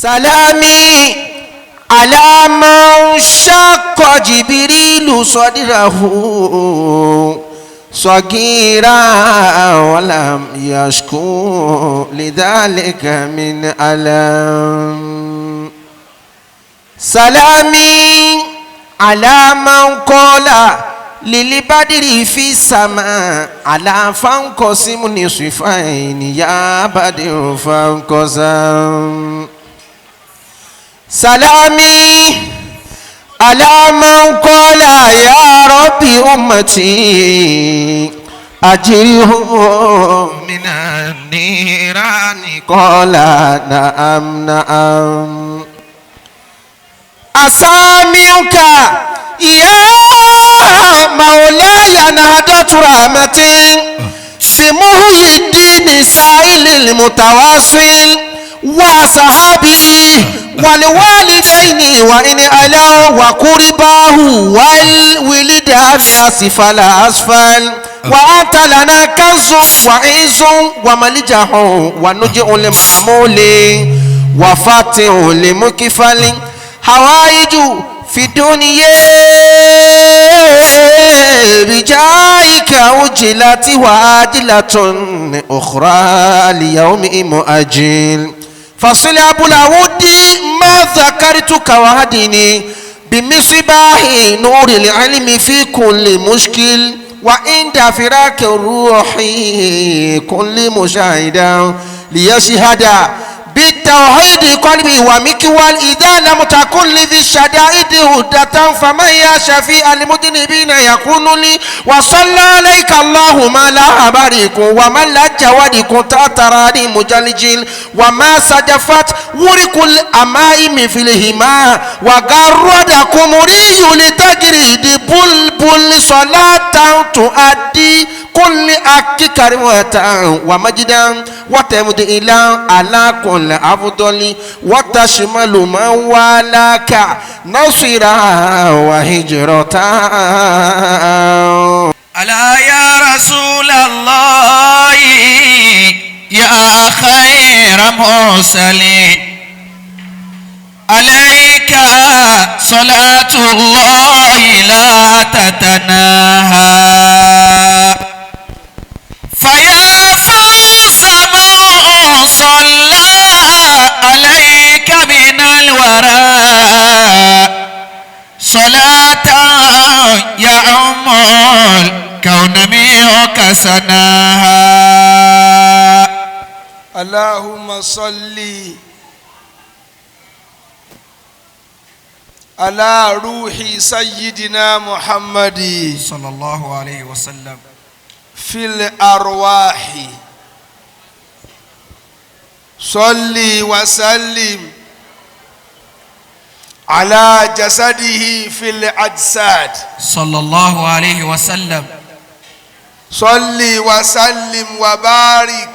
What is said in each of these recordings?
سلامي على من شق جبريل صدره صغيرا ولم يشكو لذلك من ألم. سلامي على من قال للبدر في السماء على فانقسم نصفين يا بدر فانقسم. سلامي على من قال يا ربي أمتي أجرهم من النيران قال نعم نعم. أسامعك يا مولاي نهضة رحمتي بمحي الدين سائل المتواصل وصحابه والوالدين وإن ألا وقرباه والولدان أسفل أسفل وأنت لنا كنز وعز وملجأ ونجع لمحمول وفاتح لمكفل حوائج في الدنيا بجايك أجلت وعاجلة أخرى ليوم مؤجل. فصل أبو العود ما ذكرتك وهدني بمصباح نور العلم في كل مشكل وعند فراق الروح كل مشاهد ليشهد بالتوحيد قلبي ومكوال إذا لم تكن لذي الشدائد هدة فمن يا شفيع المذنبين يكون لي. وصلى عليك اللهم لا أبارك ومن لا جوادك تأتراني مجلجل وما سجفت ورق الأمائم في الهما وقردكم ري لتجريد بلبل صلاة تؤدي كل أكي كريمة ومجدا وتمد إلى على كل أفضل وتشمل من والاك نصرا وهجرة. ألا يا رسول الله يا خير مرسلين عليك صلاة الله لا تتناهى. فيا فوز من صلى عليك من الورى صلاة يعم الكون منك سناها. اللهم صل على روح سيدنا محمد صلى الله عليه وسلم في الأرواح. صل وسلم على جسده في الأجساد صلى الله عليه وسلم. صل وسلم وبارك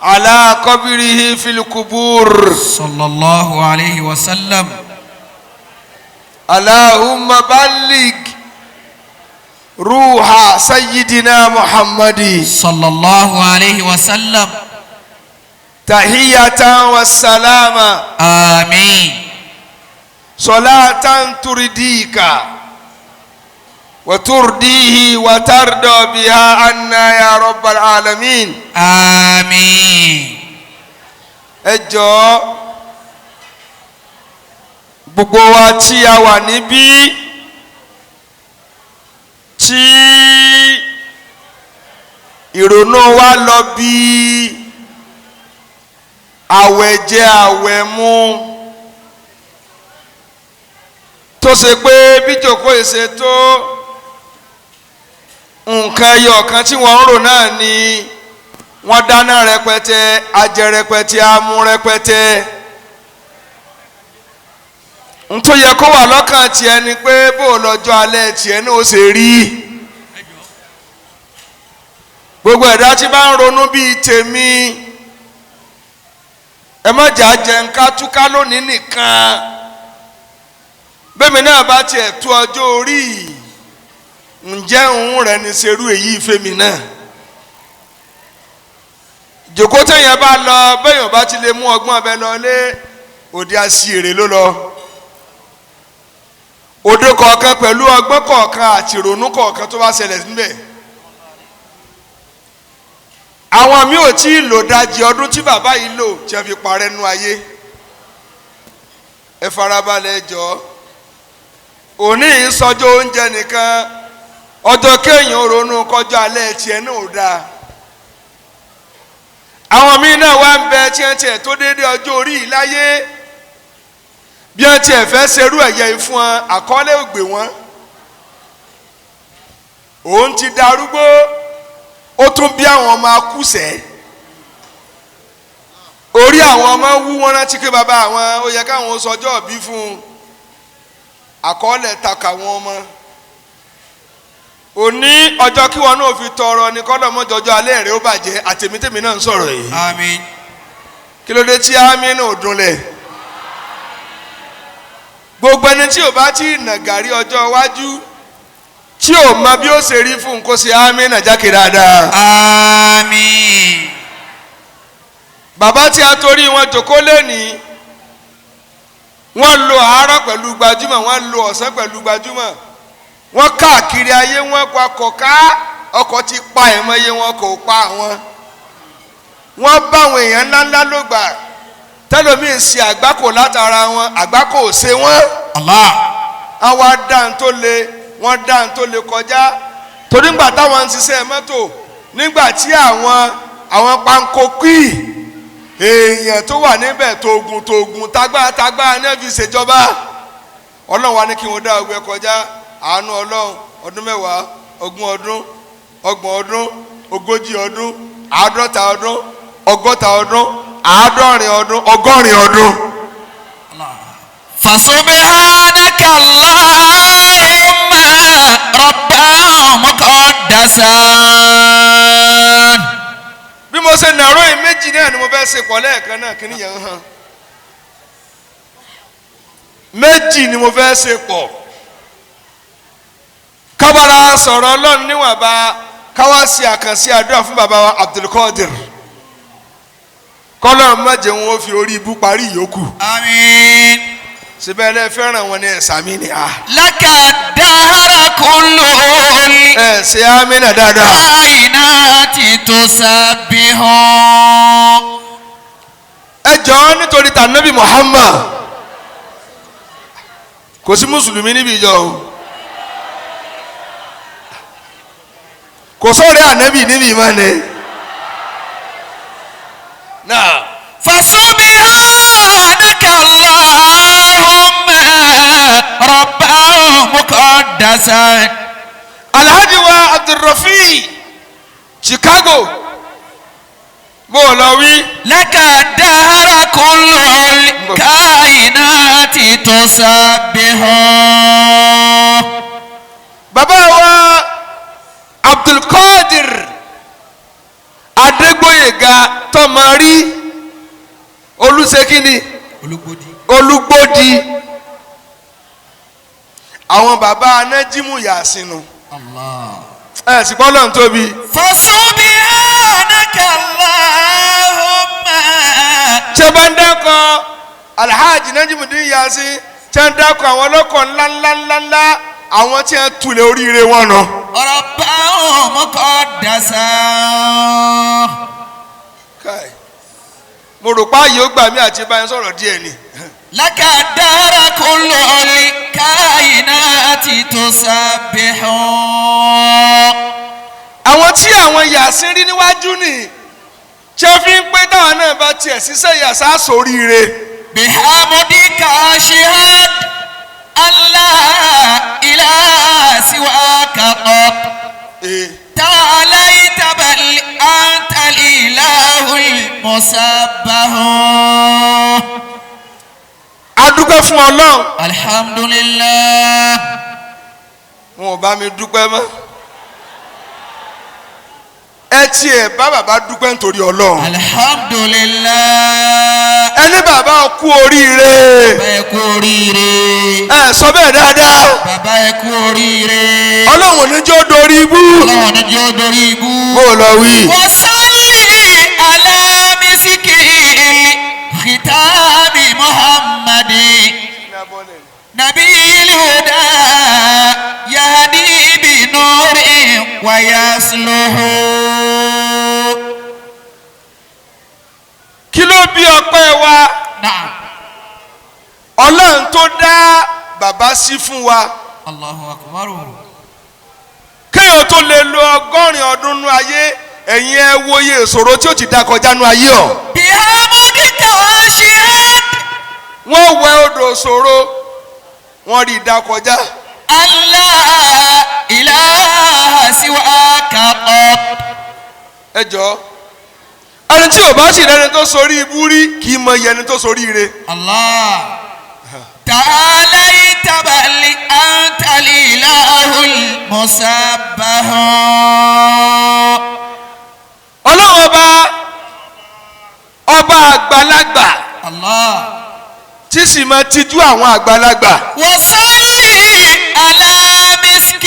على قبره في القبور صلى الله عليه وسلم. اللهم بلغ روح سيدنا محمد صلى الله عليه وسلم تحية والسلام. آمين. صلاة ترديك وترديه وترضى بها عنا يا رب العالمين. آمين. ẹjọ́ gbogbo wa tí a wà níbí tí ìrònú wa lọ bí àwẹ̀ jẹ àwẹ̀ mu tó ṣe pé bí jòkó ìṣe tó nǹkan ẹyọ kan tí wọ́n ń rò náà ni wọ́n dáná rẹpẹtẹ ajẹ rẹpẹtẹ amú rẹpẹtẹ. n tó yẹ kó wà lọ́kàn tiẹ̀ ni pé bó lọ́jọ́ alẹ́ tiẹ̀ náà ó ṣe rí. gbogbo ẹ̀dá tí bá ń ronú bíi tèmi ẹ má jà jẹ nǹkan túká lónìí nìkan bẹ́ẹ̀mi náà bá tiẹ̀ tó ọjọ́ orí ǹjẹ́ òun rẹ̀ ní serú èyí fẹ́mi náà. ìjòkó téèyàn bá lọ béèyàn bá ti lè mú ọgbọ́n ọbẹ̀ lọ lé òde àṣìírè ló lọ òde kọ̀ọ̀kan pẹ̀lú ọgbọ́n kọ̀ọ̀kan àti ìrònú kọ̀ọ̀kan tó bá ṣẹlẹ̀ níbẹ̀. àwọn mi ò tí ì lò dájì ọdún tí bàbá yìí lò tí a fi parẹ́ nú ayé. ẹ farabalẹ̀ jọ òní ìsọjọ́ oúnjẹ nìkan ọjọ́ kéèyàn ronú kọjá alẹ́ tiẹ̀ náà ò dáa. àwọn míín náà wá ń bẹ tí wọ́n tiẹ̀ tó déédé ọjọ́ orí yìí láyé bí wọ́n tiẹ̀ fẹ́ ṣerú ẹ̀yẹ yìí fún wọn àkọọ́lẹ̀ ògbè wọn. òun ti darúgbó ó tún bí àwọn ọmọ akúṣẹ̀ orí àwọn ọmọ wú wọn rántí pé bàbá àwọn ó yẹ káwọn sọjọ́ bí fún un àkọọ́lẹ̀ takà wọn ọmọ. òní ọjọ́ kí wọn náà fi tọrọ ní kọ́lọ́mọ́jọjọ́ alẹ́ rẹ̀ ó bàjẹ́ àtẹ̀mítẹ̀mí náà ń sọ̀rọ̀ yìí. àmín. kí ló dé tí àmín náà dunlẹ̀. gbogbo ẹni tí ò bá tí nà gàrí ọjọ́ iwájú tí ò mọ bí ó ṣe rí fún kó ṣe àmín náà jákè dáadáa. àmín. bàbá tí a torí wọn jòkó lẹ́nìí wọ́n lo àárọ̀ pẹ̀lú gbajúmọ̀ wọ́n lo ọ̀sán pẹ̀lú gbajúmọ̀ wọ́n káàkiri ayé wọ́n wakọ̀ ká ọkọ̀ ti pa ẹ̀mọ́yé wọn kò pa àwọn. wọ́n bá àwọn èèyàn ńláńlá ló gbà tẹ́lómi ń ṣe àgbákò látara wọn àgbákò ò ṣe wọ́n. Allah. àwọn adáhùn tó le wọ́n dáhùn tó le kọjá torí ńgbà táwọn ń ṣiṣẹ́ mọ́tò nígbà tí àwọn pankokí èèyàn tó wà níbẹ̀ tògùn tagbára ní ẹ̀fí ìṣèjọba ọlọ́run wa ní kí wọ́n dá ọgbẹ́ kọjá àánú ọlọ́run ọdún mẹ́wàá ogún ọdún ọgbọ̀n ọdún ogójì ọdún àádọ́ta ọdún ọgọ́ta ọdún àádọ́rin ọdún ọgọ́rin ọdún. فسبحانك اللهم ربا مقدسا. bí mo ṣe nàró yìí méjì náà ni mo fẹ́ ṣe pọ̀ lẹ́ẹ̀kan náà kí nìyẹn hàn méjì ni mo fẹ́ ṣe pọ̀ kábàárà sọ̀rọ̀ ọlọ́run níwọ̀nba káwá sí àkànṣe àdúrà fún bàbá wa Abdulkadir kọ́lọ́run má jẹ́ wọn ó fi orí ibú parí ìyókù. àmín. síbẹ̀ ẹ fẹ́ràn wọn ní ẹ̀sà mi ni a. laka dahara kullu ẹ ṣe amínà dáadáa. kainati tusabbihu. ẹ jọ̀ọ́ nítorí tànàbí Muhammad kò sí mùsùlùmí níbi ìjọ o kò sóòrè ànábì níbi ìmọ̀ ni. náà. فسبحانك اللهم ربا مقدسا. Alhaji wa Abdulrafi Chicago bó o lọ wí. لك الدهر كل الكائنات تسبح. bàbá wa Abdulkadir Adégbóyèga tọmọrí olùsèkínní olùgbòdì àwọn bàbá anájímù yàsínú. ẹ sì gbọ́ lọ́n tóbi. فسبحانك اللهم. ṣé bá ń dákọ̀ Alhaji Najimuddin Yasin ṣé ń dákọ̀ àwọn ọlọ́kọ̀ ńláńláńláńlá àwọn tí wọ́n tulẹ̀ oríire wọn nà. ربا مقدسا. mo rò pa yìí ó gbà mí àti báyìí sọ̀rọ̀ díẹ̀ ni. لك الدهر كل الكائنات تسبح. àwọn tí àwọn Yasin rí níwájú ni ṣé fi ń pé táwọn náà bá tiẹ̀ ṣiṣẹ́ yàsá sóríire. بحمدك أشهد أن لا إله سواك قط تعاليت بل أنت الإله المسبح. a dúpẹ́ fún Ọlọ́run. الحمد لله. wọn ò bá mi dúpẹ́ mọ́. ẹ tiẹ̀ bá bàbá dúpẹ́ nítorí Ọlọ́run. الحمد لله. ẹni bàbá kú oríire. bàbá ẹ kú oríire. ẹ sọ bẹ́ẹ̀ dáadáa. bàbá ẹ kú oríire. Ọlọ́run ò ní jẹ́ ó dorí ibú. Ọlọ́run ò ní jẹ́ ó dorí ibú. bó o lọ wí. وصلي على نبي الهدى يهدي بنور ويصلح. kí ló bí ọpẹ́ wa نعم. Ọlọ́run tó dá bàbá sí fún wa الله أكبر. kéèyàn tó lè lo 100 ọdún nú ayé ẹ̀yin ẹ wòye ìṣòro tí ó ti dá kọjá nú ayé ọ̀. بحمدك واشهد wọ́n wẹ odò ìṣòro wọ́n rí i dá kọjá. أن لا إله سواك قط. ẹ jọ ẹni tí ò bá sì rẹni tó sorí ibú rí kì í mọ iye ẹni tó sorí ire. الله تعاليت بل أنت الإله المسبح. ọlọ́run ọba àgbàlagbà الله tí sì máa tijú àwọn àgbàlagbà. وصلي على مسك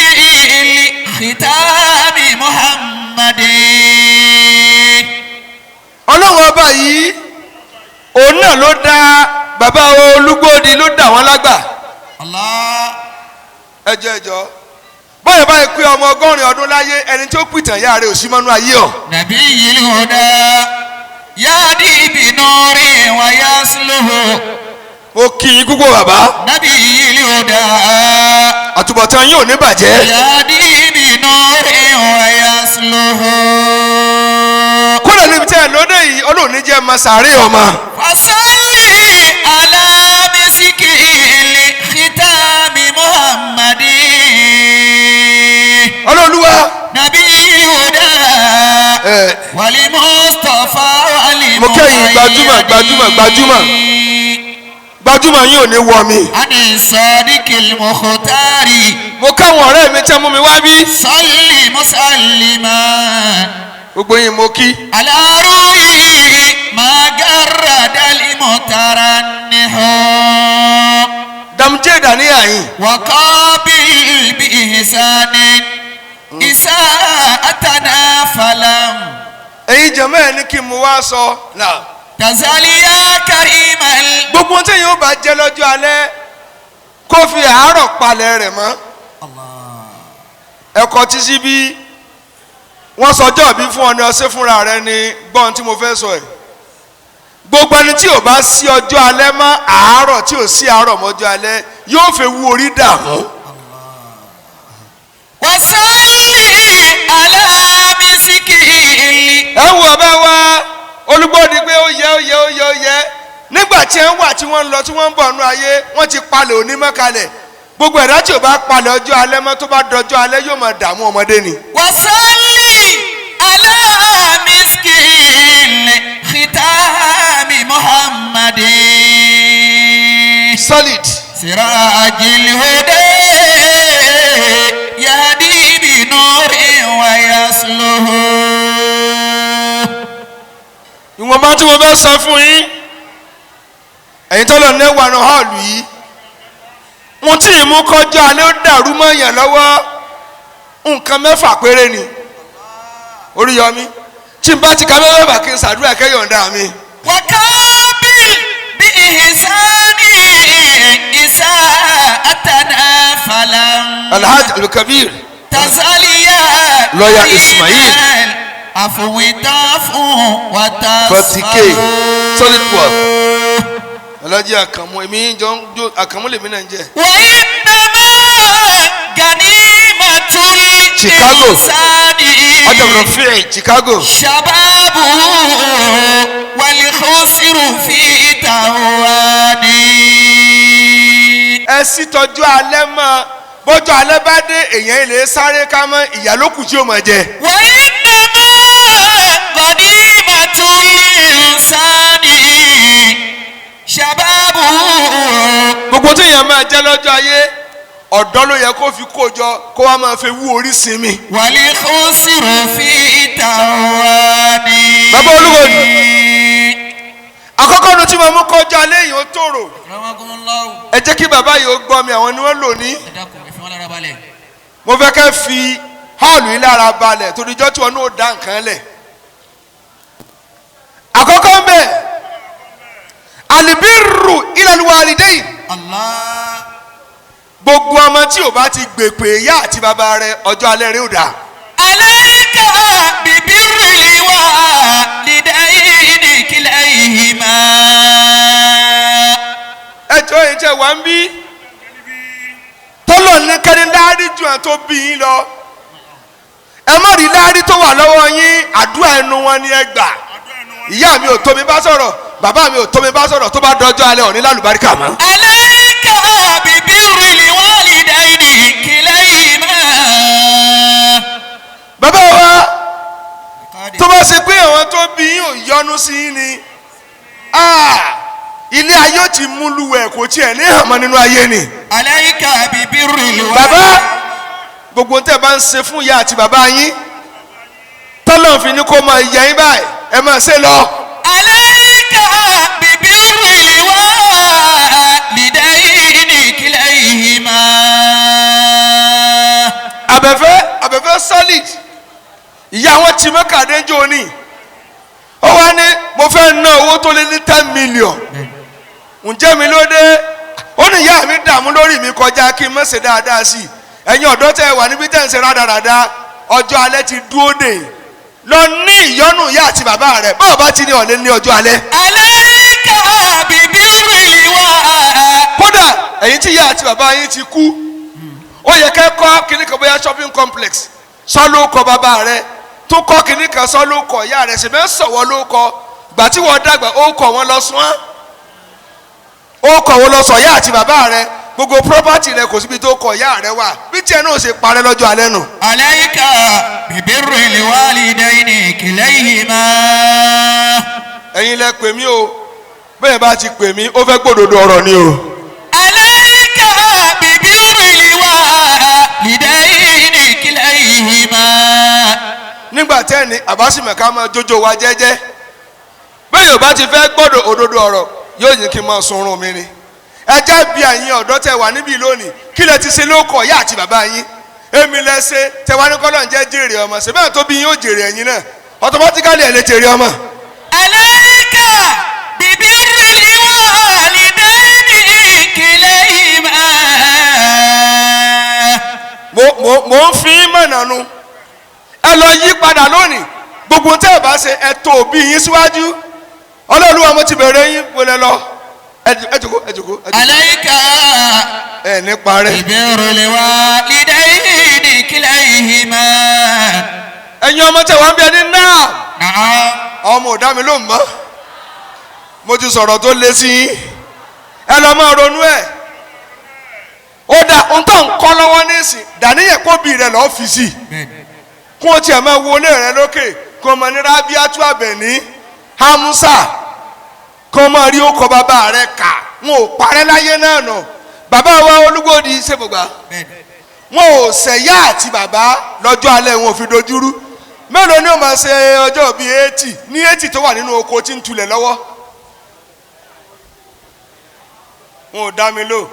ختام محمد. ọlọ́run ọba yìí òun náà ló dá bàbá Olúgbòdì ló dá wọn lágbà. الله ẹjọ báyọ̀ báyìí pé ọmọ 100 ọdún láyé ẹni tí ó pìtàn ìyá rẹ̀ ò sí mọ́nú ayé ọ̀. نبي الهدى يهدي بنور ويصلح. mo kí yín púpọ̀ bàbá نبي الهدى àtúbọ̀tán yín ò ní bàjẹ́. يهدي بنور ويصلح. kódà níbi tí ẹ lóde yìí Ọlọ́run ní jẹ́ masàárẹ̀ ọmọ. فصلي على مسك ختام محمد. Ọlọ́run نبي الهدى والمصطفى mo kẹ́yìn gbajúmọ̀ gbajúmọ̀ yín ò ní wọ mi. عن الصادق المختار. mo káwọn ọ̀rẹ́ mi tẹ́ mú mi wá bí. صل مسلما gbogbo yín mo kí. على روحي ما جرد المترنح. DAMJAY dàníyà yín. وقابل بإحسان إساءتنا فلم ẹ̀yin jẹ̀mọ́ ẹ̀ ní kí n mú wá sọ. تزل يا كريم gbogbo ohun tí yóò bá jẹ lọ́jọ́ alẹ́ kó fi àárọ̀ palẹ̀ rẹ̀ mọ́. ẹ̀kọ́ tí sí bí wọ́n sọjọ́ bí fún ọ ní ọsẹ fúnra rẹ ni gbọ́n tí mo fẹ́ sọ ẹ̀. gbogbo ẹni tí ò bá sí ọjọ́ alẹ́ mọ́ àárọ̀ tí ò sí àárọ̀ mọ́jọ́ alẹ́ yóò fẹ́ wú orí dààmú. وصلي على مسك ẹ wo ọba wa Olúgbòdì pé ó yẹ nígbà tí ẹ ń wà tí wọ́n ń lọ tí wọ́n ń bọ̀ nú ayé wọ́n ti palẹ̀ onímọ̀ kalẹ̀ gbogbo ẹ̀dá tí ò bá palẹ̀ ọjọ́ alẹ́ mọ́ tó bá dọjọ́ alẹ́ yóò máa dààmú ọmọdé ni. وصلي على مسك ختام محمد. solid. سراج الهدى يهدي بنور ويصلح. ìwọ̀nba tí mo fẹ́ sọ fún yín ẹ̀yin tọ́lọ̀ nẹ́wà náà họ́ọ̀lù yìí mo tí ì mú kọjá alẹ́ ó dàrú mọ́ èèyàn lọ́wọ́ nǹkan 6 péré ni Oríyọmí tí n bá ti ka mẹ́fà kí n ṣàdúrà kẹ́yọ̀ǹda mi. وقابل بإحسان إساءتنا فلم Alhaji Abdulkabir تزاليا Lawyer Ismail عفو تعفو K solid work Alhaji Akamu èmi jọ ń jó Akamu lèmi náà ń jẹ. وإنما غنيمة Chicago الإنسان Adam Rafi Chicago شبابه والخسر في تواني. ẹ sì tọ́jú alẹ́ mọ́ bọ́jọ́ alẹ́ bá dé èèyàn ilé sáré ká mọ́ ìyálókù tí ó máa jẹ. وإنما غنيمة الإنسان شبابه. gbogbo tí èèyàn máa jẹ lọ́jọ́ ayé ọ̀dọ́ ló yẹ kó fi kó jọ kó wá máa fi wú orí sinmi. والخسر في تواني. Bàbá Olúgbòdì àkọ́kọ́ nu tí mo mú kọjá alẹ́ yìí ó tòrò ẹ jẹ́ kí bàbá yìí ó gbọ́ mi àwọn ni wọ́n lò ní. mo fẹ́ kẹ́ fi họ́ọ̀lù yìí lára balẹ̀ torí ijọ́ tí wọn náà dá nǹkan lẹ̀. àkọ́kọ́ ń bẹ̀ alibiru ilal walidayn. Allah. gbogbo ọmọ tí ò bá ti gbèpè ìyá àti bàbá rẹ̀ ọjọ́ alẹ́ rẹ̀ ò dá. alayka bibirri walidayni kilayhima. ẹjọ́ yìí jẹ́ wá ń bí tọ́lọ̀ ní kẹ́ni láàrí ju àwọn tó bí yín lọ ẹ má rí láàrí tó wà lọ́wọ́ yín àdúrà ẹnu wọn ni ẹ gbà. ìyá mi ò tó mi bá sọ̀rọ̀ bàbá mi ò tó mi bá sọ̀rọ̀ tó bá dọjọ́ alẹ́ òní lálùbáríkà mọ́. alayka bibirri walidayni kilayhima. bàbá wa tó bá ṣe pé àwọn tó bí yín ò yọ́nú sí yín ni ilé ayé ò ti mú luwẹ̀ kò tiẹ̀ ní hàn mọ́ nínú ayé ni. alayka bibirri bàbá gbogbo tẹ́ bá ń ṣe fún ìyá àti bàbá yín tọ́lọ̀ fi ní kó máa yẹ yín báyìí ẹ máa ṣe lọ. alayka bibirri walidayni kilayhima. abẹ́fẹ́ solid ìyá wọn ti mẹ́kàdé jọ ní ó wá ní mo fẹ́ ná owó tó lé ní 10 million ǹjẹ́ mi ló dé ó ní ìyá mi dààmú lórí mi kọjá kí n má ṣe dáadáa sí i ẹ̀yin ọ̀dọ́ tẹ́ wà níbi tẹ́ ń ṣe rádaràda ọjọ́ alẹ́ ti dúró dè lọ ní ìyọ́nú ìyá àti bàbá rẹ̀ báwo bá ti ní ọ̀lẹ́ ní ọjọ́ alẹ́. alayka bibirri kódà ẹ̀yin tí ìyá àti bàbá yín ti kú ó yẹ kẹ́ kọ́ kíní kan bóyá shopping complex sọ́ló kọ bàbá rẹ̀ tó kọ́ kíní kan sọ́ló kọ ìyá rẹ̀ ṣèbẹ́ sọ̀wọ́ ló kọ gbà tí wọ́n dàgbà ó kọ̀ wọ́n lọ sún án ó kọ̀ wọ́n lọ sọ ìyá àti bàbá rẹ̀ gbogbo property rẹ̀ kò síbi tó kọ ìyá rẹ̀ wà bí tiẹ̀ náà ṣe parẹ́ lọ́jọ́ alẹ́ nù. alayka bibirri walidayni kilayhima. ẹ̀yin lẹ pè mí o bẹ́ẹ̀ bá ti pè mí ó fẹ́ gbòdòdó ọ̀rọ̀ ni o. alayka bibirri walidayni kilayhima. nígbà tẹ́ni àbásímẹ̀ká máa jójó wa jẹ́jẹ́ bẹ́ẹ̀ yóò bá ti fẹ́ gbọ́dọ̀ òdodo ọ̀rọ̀ yóò yín kí n máa sunrun mi ni. ẹjẹ́ bí ẹ̀yin ọ̀dọ́ tẹ wà níbí lónìí kí lẹ ti ṣe lóko ìyá àti bàbá yín èmi lẹ ṣe tẹ wá ní kọ́lọ̀ ń jẹ́ jèrè ọmọ ṣe bẹ́ẹ̀ tó bí yín ó jèrè ẹ̀yin náà automatically ẹ̀ lè jèrè ọmọ. alayka bibirri walidayni kilayhima. mo ń fi mọ̀nà nu ẹ lọ yí padà lónìí gbogbo tẹ́ ẹ bá ṣe ẹ tó òbí yín síwájú ọlọ́run wa mo ti bẹ̀rẹ̀ yín wọlé lọ ẹ jòkó. alayka ẹ ní parẹ́. bibirri walidayni kilayhima. ẹ̀yin ọmọ tẹ wá ń bí ẹni náà na'am. ọmọ ò dá mi lóhùn mọ́ mo ti sọ̀rọ̀ tó lé sí yín ẹ lọ máa ronú ẹ̀ ó dà ohun tó ń kọ́ lọ́wọ́ nísìn dàníyàn kó bí rẹ̀ lọ́ọ́ fi sí kó o tiẹ̀ máa wo ilé rẹ̀ lókè kó o máa ní Rábíátù Àbẹ̀ní Hamusa kó o máa rí ọkọ̀ bàbá rẹ̀ kà wọn ò parẹ́ láyé náà nà bàbá wa Olúgbòdì ṣèbùgbà wọn ò ṣẹ̀yà àti bàbá lọ́jọ́ alẹ́ wọn ò fi dojúrú mélòó ni ó máa ṣe ọjọ́ bíi 80 ní 80 tó wà nínú oko tí ń tulẹ̀ lọ́wọ́ wọn ò dá mi lò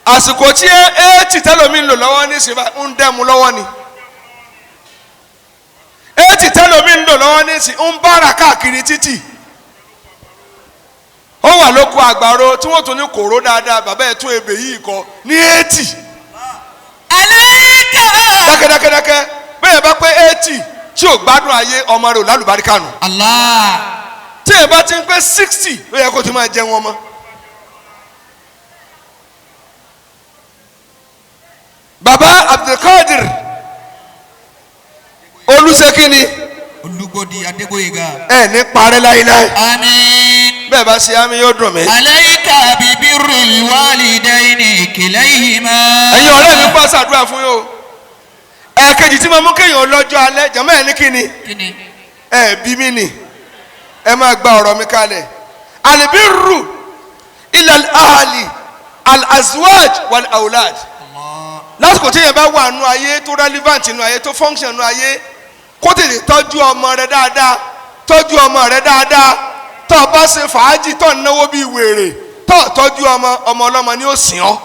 àsìkò tí 80 tẹ́lómi ń lò lọ́wọ́ ní ìsìn ń dẹ́mu lọ́wọ́ ni 80 tẹ́lómi ń lò lọ́wọ́ ní ìsìn ń bára káàkiri títì ó wà lóko àgbàro tí wọ́n tún ní kòró dáadáa bàbá ẹ̀ tún ebè yìí kọ ní 80. alayka. dákẹ́dákẹ́dákẹ́ bẹ́ẹ̀ bá pé 80 tí ò gbádùn ayé ọmọ rẹ̀ ò lálùbáríkà nù. Allah. tí ẹ bá ti ń pé 60 ló yẹ kó ti máa jẹun ọmọ. bàbá Abdulkadir Olúṣekíni Olúgbòdì Adégbóyèga. ẹ ní parẹ́ láíláí. àmín. bẹ́ẹ̀ bá ṣe àmì yóò dùn mí. alayka bibirri walidayni kilayhima. ẹ̀yin ọ̀rẹ́ mi bá ṣàdúrà fún yín o. ẹ̀ẹ̀kejì tí mo mú kéèyàn lọ́jọ́ alẹ́ jàmọ́ ẹ̀ ní kíni. kíni. ẹ bí mi nì ẹ máa gba ọ̀rọ̀ mi kalẹ̀. albirru ilal ahli al-azwaj wal awlad. lásìkò tí yẹn bá wà nù ayé tó relevant nù ayé tó function nù ayé kó tètè tọ́jú ọmọ rẹ dáadáa tọ́jú ọmọ rẹ dáadáa tó o bá ṣe fàájì tó ń náwó bíi wèrè tó o tọ́jú ọmọ ọlọ́mọ ni ó sìn ọ́.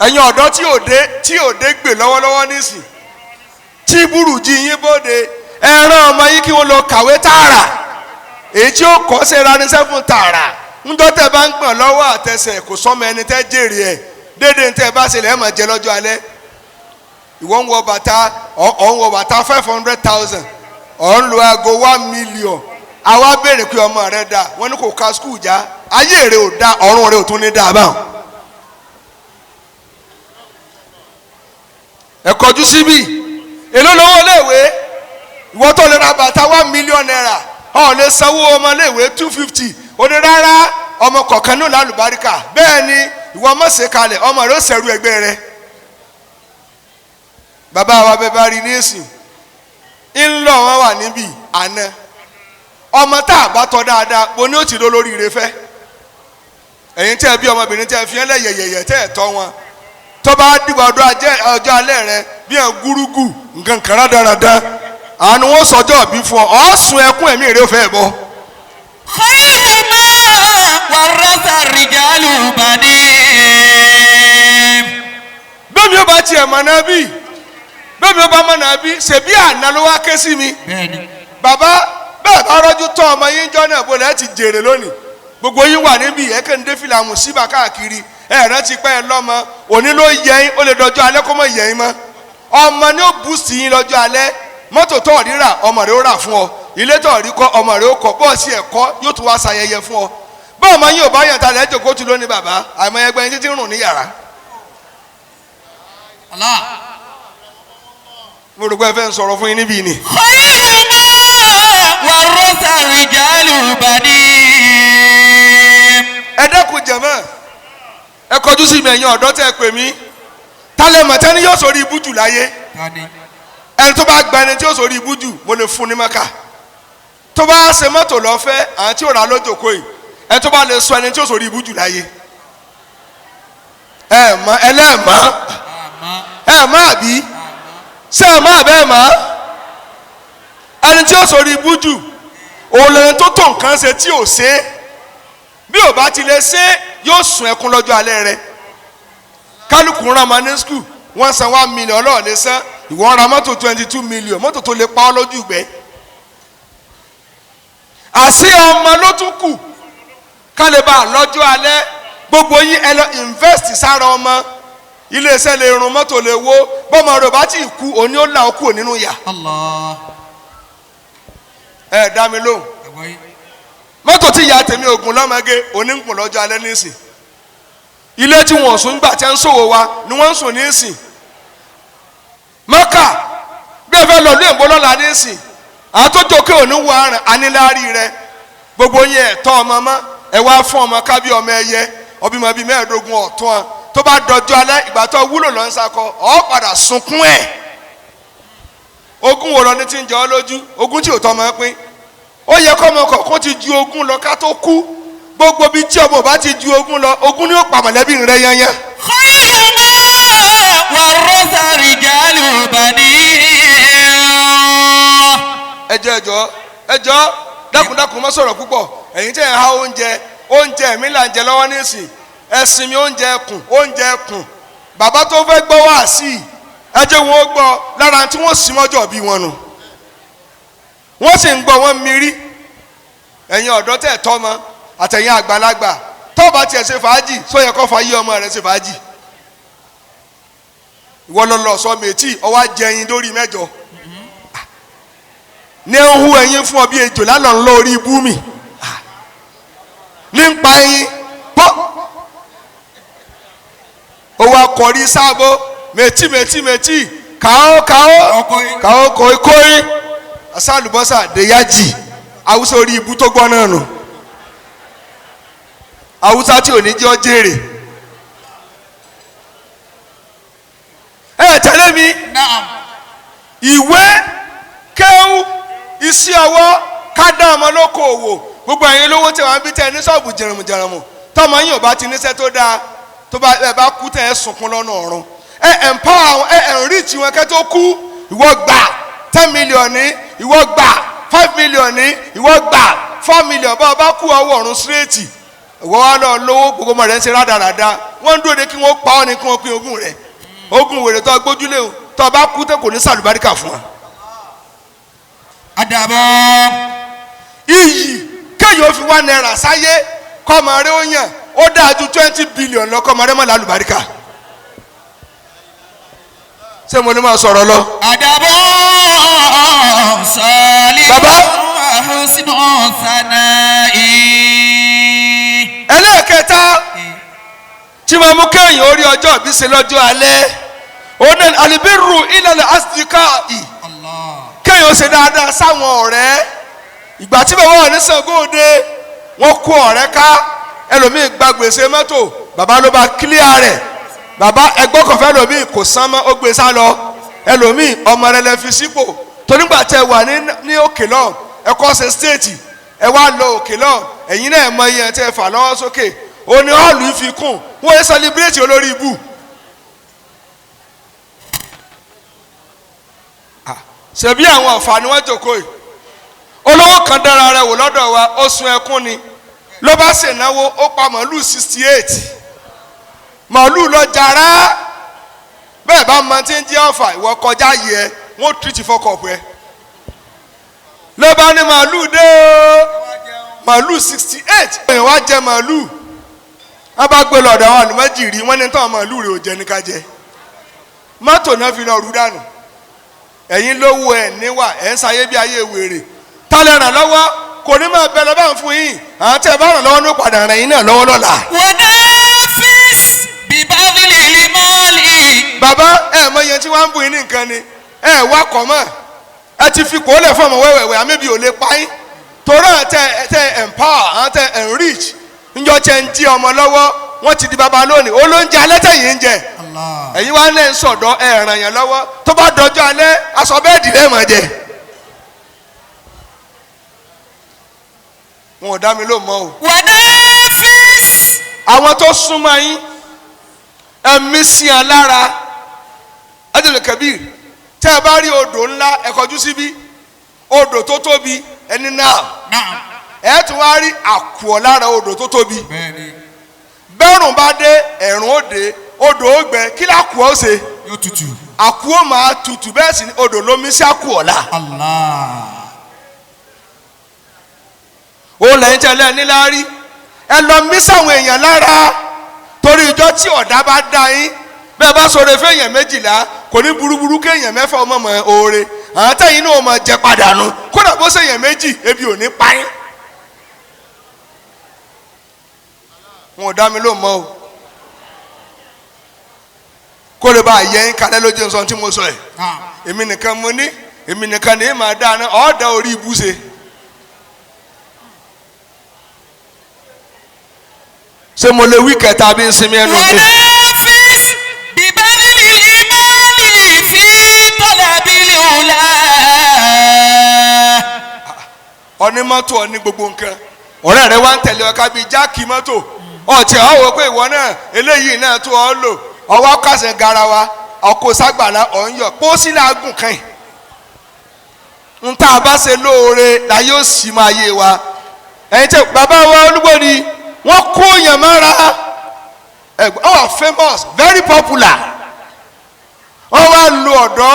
ẹ̀yin ọ̀dọ́ tí òde gbè lọ́wọ́lọ́wọ́ nísìn tí burújí yín bóde ẹ̀ràn ọmọ yín kí wọ́n lọ kàwé tààrà èyí tí ó kọ́ sí ìranisẹ́ fún tààrà ńjọ́ tẹ́ bá ń gbọ̀n lọ́wọ́ àtẹsẹ̀ kò sọ́mọ ẹni tẹ́ jèrè ẹ̀ déédéé tẹ́ bá ṣe lẹ́ẹ̀ máa jẹ lọ́jọ́ alẹ́ ìwọ ń wọ bàtà ọ̀ ń wọ bàtà 500,000 ọ̀ ń lo aago 1 million àwa béèrè pé ọmọ rẹ dà wọ́n ní kò ka skul já ayé rẹ ò dá ọ̀run rẹ ò tún ní dá báwọn. ẹ kọjú síbí èló lówó léèwé ìwọ tó lè ra bàtà 1 million naira ọ̀ lè sanwó ọmọ léèwé 250 ó ní rárá ọmọ kọ̀ọ̀kan ní lálùbáríkà bẹ́ẹ̀ ni ìwọ mọ̀ ṣe kalẹ̀ ọmọ rẹ ó ṣẹ̀rù ẹgbẹ́ rẹ. bàbá wa bẹ́ẹ̀ bá rí ní èsì ńlọ wọn wà níbí àná ọmọ tá a bá tọ́ dáadáa mo ní ó ti lọ lórí ire fẹ́ ẹ̀yin tẹ́ ẹ bí ọmọbìnrin tẹ́ ẹ fi ẹlẹ́ yẹ̀yẹ̀yẹ̀ tẹ́ ẹ tọ́ wọn tó bá dìbò ọjọ́ alẹ́ rẹ bí ẹ̀ gúrúgù nǹkan kan rádaràda àánú wọn sọjọ́ bí fún ọ ọ́ sun ẹkún ẹ̀mí rẹ ó fẹ́ bọ́. warasa rijalu bani. bẹ́ẹ̀ mi ò bá tiẹ̀ mọ̀ náà bí bẹ́ẹ̀ mi ò bá mọ̀ náà bí ṣèbí àná ló wá ké sí mi. bàbá bẹ́ẹ̀ bá rọ́jú tọ́ ọmọ yín jọ́ náà bó lẹ́ẹ̀ ti jèrè lónìí gbogbo yín wà níbí ẹ̀ kàn ń dé fìlà mùsíbà káàkiri ẹ̀ rántí pẹ́ ẹ lọ́mọ òní ló yẹ yín ó lè dọjọ́ alẹ́ kó mọ̀ yẹ yín mọ́ ọmọ ni ó bùsì yín lọ́jọ́ alẹ́ mọ́tò tó rí rà ọmọ rẹ̀ ó rà fún ọ ilé tó rí kọ́ ọmọ rẹ̀ ó kọ́ bọ́ọ̀sì ẹ̀kọ́ yóò tún wá ṣayẹyẹ fún ọ bọ́ọ̀ ọmọ yín ò bá yàn ta lẹ́jọ́ kó tu lónìí bàbá àmọ́ ẹgbẹ́ yín títí rùn ní yàrá. mo rò pé ẹ fẹ́ ń sọ̀rọ̀ fún yín níbí ni. warasa rijalu bani. ẹ dẹ́kun jẹ̀mọ́ ẹ kọjú sí mi ẹ̀yin ọ̀dọ́ tẹ́ ẹ pè mí tálẹ̀ mọ̀tẹ́ni yóò sórí ibú jù láyé ẹni tó bá gba ẹni tí yóò sórí ibú jù mo lè fún ní mọ́kà tó bá ṣe mọ́tò lọ́fẹ́ àwọn tí ò rà lójoko yìí ẹni tó bá lè sọ ẹni tí yóò sórí ibú jù láyé ẹ mọ ẹlẹ́ẹ̀mọ́ ẹ mọ àbí ṣé ẹ mọ àbẹ́ ẹ mọ́ ẹni tí yóò sórí ibú jù òun lẹ́ni tó tó nǹkan ṣe tí ò ṣe é bí ò bá ti lè ṣe yóò sùn ẹkún lọ́jọ́ alẹ́ rẹ kálukú rán ọmọ ní skul wọ́n san 1 million ọlọ́ọ̀ lè san ìwọ ra mọ́tò 22 million mọ́tò tó lè pa ọ́ lójú ìgbẹ́ àṣé ọmọ ló tún kù ká lè bá lọ́jọ́ alẹ́ gbogbo yín ẹ lọ invest sára ọmọ iléeṣẹ́ lè run mọ́tò lè wó bọ́mọ rẹ̀ bá ti kú òní ó là ó kú nínú yà. ẹ dá mi lóhùn mọ́tò tí ìyá tèmi ògùn lọ́mọge òní ń kùn lọ́jọ́ alẹ́ nísìn ilé tí wọ́n sùn gbà tí ń ṣòwò wa ni wọ́n ń sùn nísìn mọ́kà bí ẹ fẹ́ lọ ní èbó lọ́la nísìn àtúntòkè òní wọ àrùn aníláàrí rẹ gbogbo yẹn ẹ̀tọ́ ọmọ mọ́ ẹ wá fún ọmọ kábí ọmọ ẹyẹ ọbímọ bíi 15 ọ̀tún ọ tó bá dọjọ́ alẹ́ ìgbà tó wúlò lọ ń sakọ ọ padà sunkún ẹ̀ ogún wo lọ ní ti ń jẹ ọ lójú ogún tí ò tọ́ ọmọ pín ó yẹ kọ́ ọmọ kọ̀ọ̀kan ti ju ogún lọ ká tó kú gbogbo bíi tí ọmọ bá ti ju ogún lọ ogún ni ó pa mọ̀lẹ́bí rẹ yányán. warasa rijalu bani. ẹjọ́ dákúndákún má sọ̀rọ̀ púpọ̀ ẹ̀yin tẹ́ ẹ̀ ha oúnjẹ mi là ń jẹ lọ́wọ́ nísìn ẹ̀sìn mi oúnjẹ ẹkùn bàbá tó fẹ́ gbọ́ wá sí i ẹ jẹ́ wọn ó gbọ́ lára tí wọ́n sì mọ́jọ́ bí wọn nù wọ́n sì ń gbọ́ wọn mírí ẹ̀yin ọ̀dọ́ tẹ̀ tọ́ mọ́ àtẹ̀yìn àgbàlagbà tọ́ọ̀bà tiẹ̀ ṣe fàájì sóyẹ kọ́ fa yí ọmọ rẹ̀ ṣe fàájì ìwọ lọ sọ mẹ́tì ọwọ́ ajẹyin lórí mẹ́jọ ní ń hu ẹyin fún ọ bí ejò lálọ́ ńlọ orí ibú mi ní ń pa ẹyin pọ́ owó akọ̀rí sáàbò mẹ́tì kàó kóí asálùbọ́sà dèyájì awúsá orí ibú tó gbọ́ náà nù awúsá tí ò ní jẹ́ ọ jèrè ẹ tẹ́lẹ̀ mi ìwé kéwú iṣẹ́ ọwọ́ kádà ọmọ lóko òwò gbogbo ẹ̀yin lówó tí wọ́n bí tẹ́ ní ṣọ́ọ̀bù jẹ̀rẹ̀mùjẹ̀rẹ̀mù tọmọ yín ò bá ti níṣẹ́ tó dáa tó bá ẹ bá kú tẹ́ ẹ sunkún lọ́nà ọ̀run ẹ empower àwọn ẹ enrich wọn kẹ́ tó kú ìwọ gbà 10 million ní ìwọ gbà 5 million ní ìwọ gbà 4 million bá ọba kú ọwọ́ ọ̀run straight ìwọ wa lọ lówó gbogbo ọmọ rẹ̀ ń ṣe rádaràda wọ́n ń dúró de kí wọ́n pa ọ́ ní kí wọ́n pín ogún rẹ̀ ogún wèrè tó gbójúlé o tó ọba kú tẹ́ kò ní sàlùbáríkà fún wa. Adàbọ̀. Iyì kéèyàn fi 1 naira sáyé kọ́mọ rẹ ó yàn ó dáa ju 20 billion lọ kọ́mọ rẹ mọ́ lálùbáríkà. ṣé mo ní máa sọ̀rọ̀ lọ. Adabun salihun wa husnul sana'i. ẹlẹ́ẹ̀kẹta tí mo mú kéèyàn orí ọjọ́ ìbí ṣe lọ́jọ́ alẹ́ òun náà alibiru ilal asdiqai kéèyàn ó ṣe dáadáa sáwọn ọ̀rẹ́. ìgbà tí bàbá wà ní Ṣàngóòde wọ́n kó ọ̀rẹ́ ká ẹlòmíì gba gbèsè mọ́tò bàbá ló bá kílíà rẹ̀ bàbá ẹgbọ́n kan fẹ́ ẹlòmíì kò sán mọ́ ó gbé sá lọ ẹlòmíì ọmọ rẹ̀ lẹ fi sípò tonígbà tẹ wà ní òkè lọ ẹ kọ́ ṣe stéètì ẹ wá lọ òkè lọ ẹ̀yin náà mọ iye tẹ fà lọ́wọ́ sókè òní họ́ọ̀lù yìí fi kún wọ́n yẹ sẹlẹ̀bírẹ́tì olórí ibù. ṣebí àwọn ọ̀fà ni wọ́n jòkó yìí olówó kan dára rẹ̀ wò lọ́dọ̀ wa ó sun ẹkún ni ló bá ṣènáwó ó pa màálù 68 màálù lọ jàrá bẹ́ẹ̀ bá mọ tí ń jẹ́ ọ̀fà ìwọ kọjá yẹ wọ́n tìrìtì fọkọ̀ọ̀pù ẹ ló bá ní màálù dé màálù 68 èèyàn wá jẹ màálù wọ́n bá gbé lọ́dọ̀ àwọn àlùmọ́jì rí wọ́n ní tán màálù rẹ̀ ò jẹ́ ní ká jẹ mọ́tò náà fi lọ rú dànù ẹ̀yin lówó ẹ̀ níwà ẹ̀ ń sayé bí ayé wèrè tálẹ̀ ràn lọ́wọ́ kò ní máa bẹ lọ́ba fún yín àwọn tẹ́ ẹ bá ràn lọ́wọ́ ní padà ràn yín náà lọ́wọ́ lọ́la. Wanafis bibadhili limali. bàbá ẹ mọ iye tí wọ́n ń bù yín ní nǹkan ni ẹ wá kọ́ mọ́ ẹ ti fi kó lẹ̀ fún ọmọ wẹ́wẹ́wẹ́ àmẹ́bí ò lè pa yín torí àwọn tẹ empower àwọn tẹ enrich níjọ́ tẹ ń jí ọmọ lọ́wọ́ wọ́n ti di bàbá lónìí olóúnjẹ alẹ́ tẹ̀yìn ń jẹ ẹ̀yin wá lẹ́ ń sọ̀dọ̀ ẹ̀ ràn yẹn lọ́wọ́ tó bá dọjọ́ alẹ́ aṣọ bẹ́ẹ̀dì lẹ́ẹ̀mọ̀ jẹ. wọn ò dá mi ló mọ́ o. Wanafis. àwọn tó súnmọ́ yín ẹ̀mí sí ẹ lára Abdul Kabir tẹ́ ẹ bá rí odò ńlá ẹ kọjú síbí odò tó tóbi ẹni náà ẹ tún wá rí àkùọ̀ lára odò tó tóbi bẹ́ẹ̀rùn bá dé ẹ̀rùn ó dé odò ó gbẹ kí lákùọ̀ ó ṣe yóò tutù àkùọ̀ máa tutù bẹ́ẹ̀ sì ni odò ló mí sí àkùọ̀ la. ó lẹ́yìn tẹ́lẹ̀ níláárí ẹ lọ mí sáwọn èèyàn lára torí ìjọ tí ọ̀dà bá dá yín bẹ́ẹ̀ bá sọ̀rọ̀ fún èèyàn 12 kò ní burúburú kéèyàn 6 ọmọ mọ̀ oore àwọn tẹ̀yìn náà mọ̀ jẹ padà nù kódà bó ṣe èèyàn 2 ebi ò ní pa yín. wọn ò dá mi ló mọ́ o kó lè bá a yẹ yín kalẹ́ lójú nsọ tí mo sọ ẹ̀ èmi nìkan mo ní èmi nìkan ní máa dáná ọ̀ọ́dà orí ibú ṣe. ṣé mo lè wí kẹta bí n sinmi ẹnu mi. Wanafis bibadhili limali fi talabil ula. ọní mọ́tò ọní gbogbo nǹkan ọ̀rẹ́ rẹ wá ń tẹ̀lé ọ kábí jáàkì mọ́tò ọ̀tí ọ̀ wò pé ìwọ náà eléyìí náà tó ọ lò ọwọ́ kásẹ̀ garawa ọkọ̀ ságbàlá ọ̀nyọ̀ pósí làágùn kan yìí ń tá a bá ṣe lóore la yóò sì máa yé wa ẹ̀yin tẹ bàbá wa Olúgbòdì wọ́n kó yàn mọ́ra ẹ̀gbọ́n famous very popular wọ́n wá lu ọ̀dọ́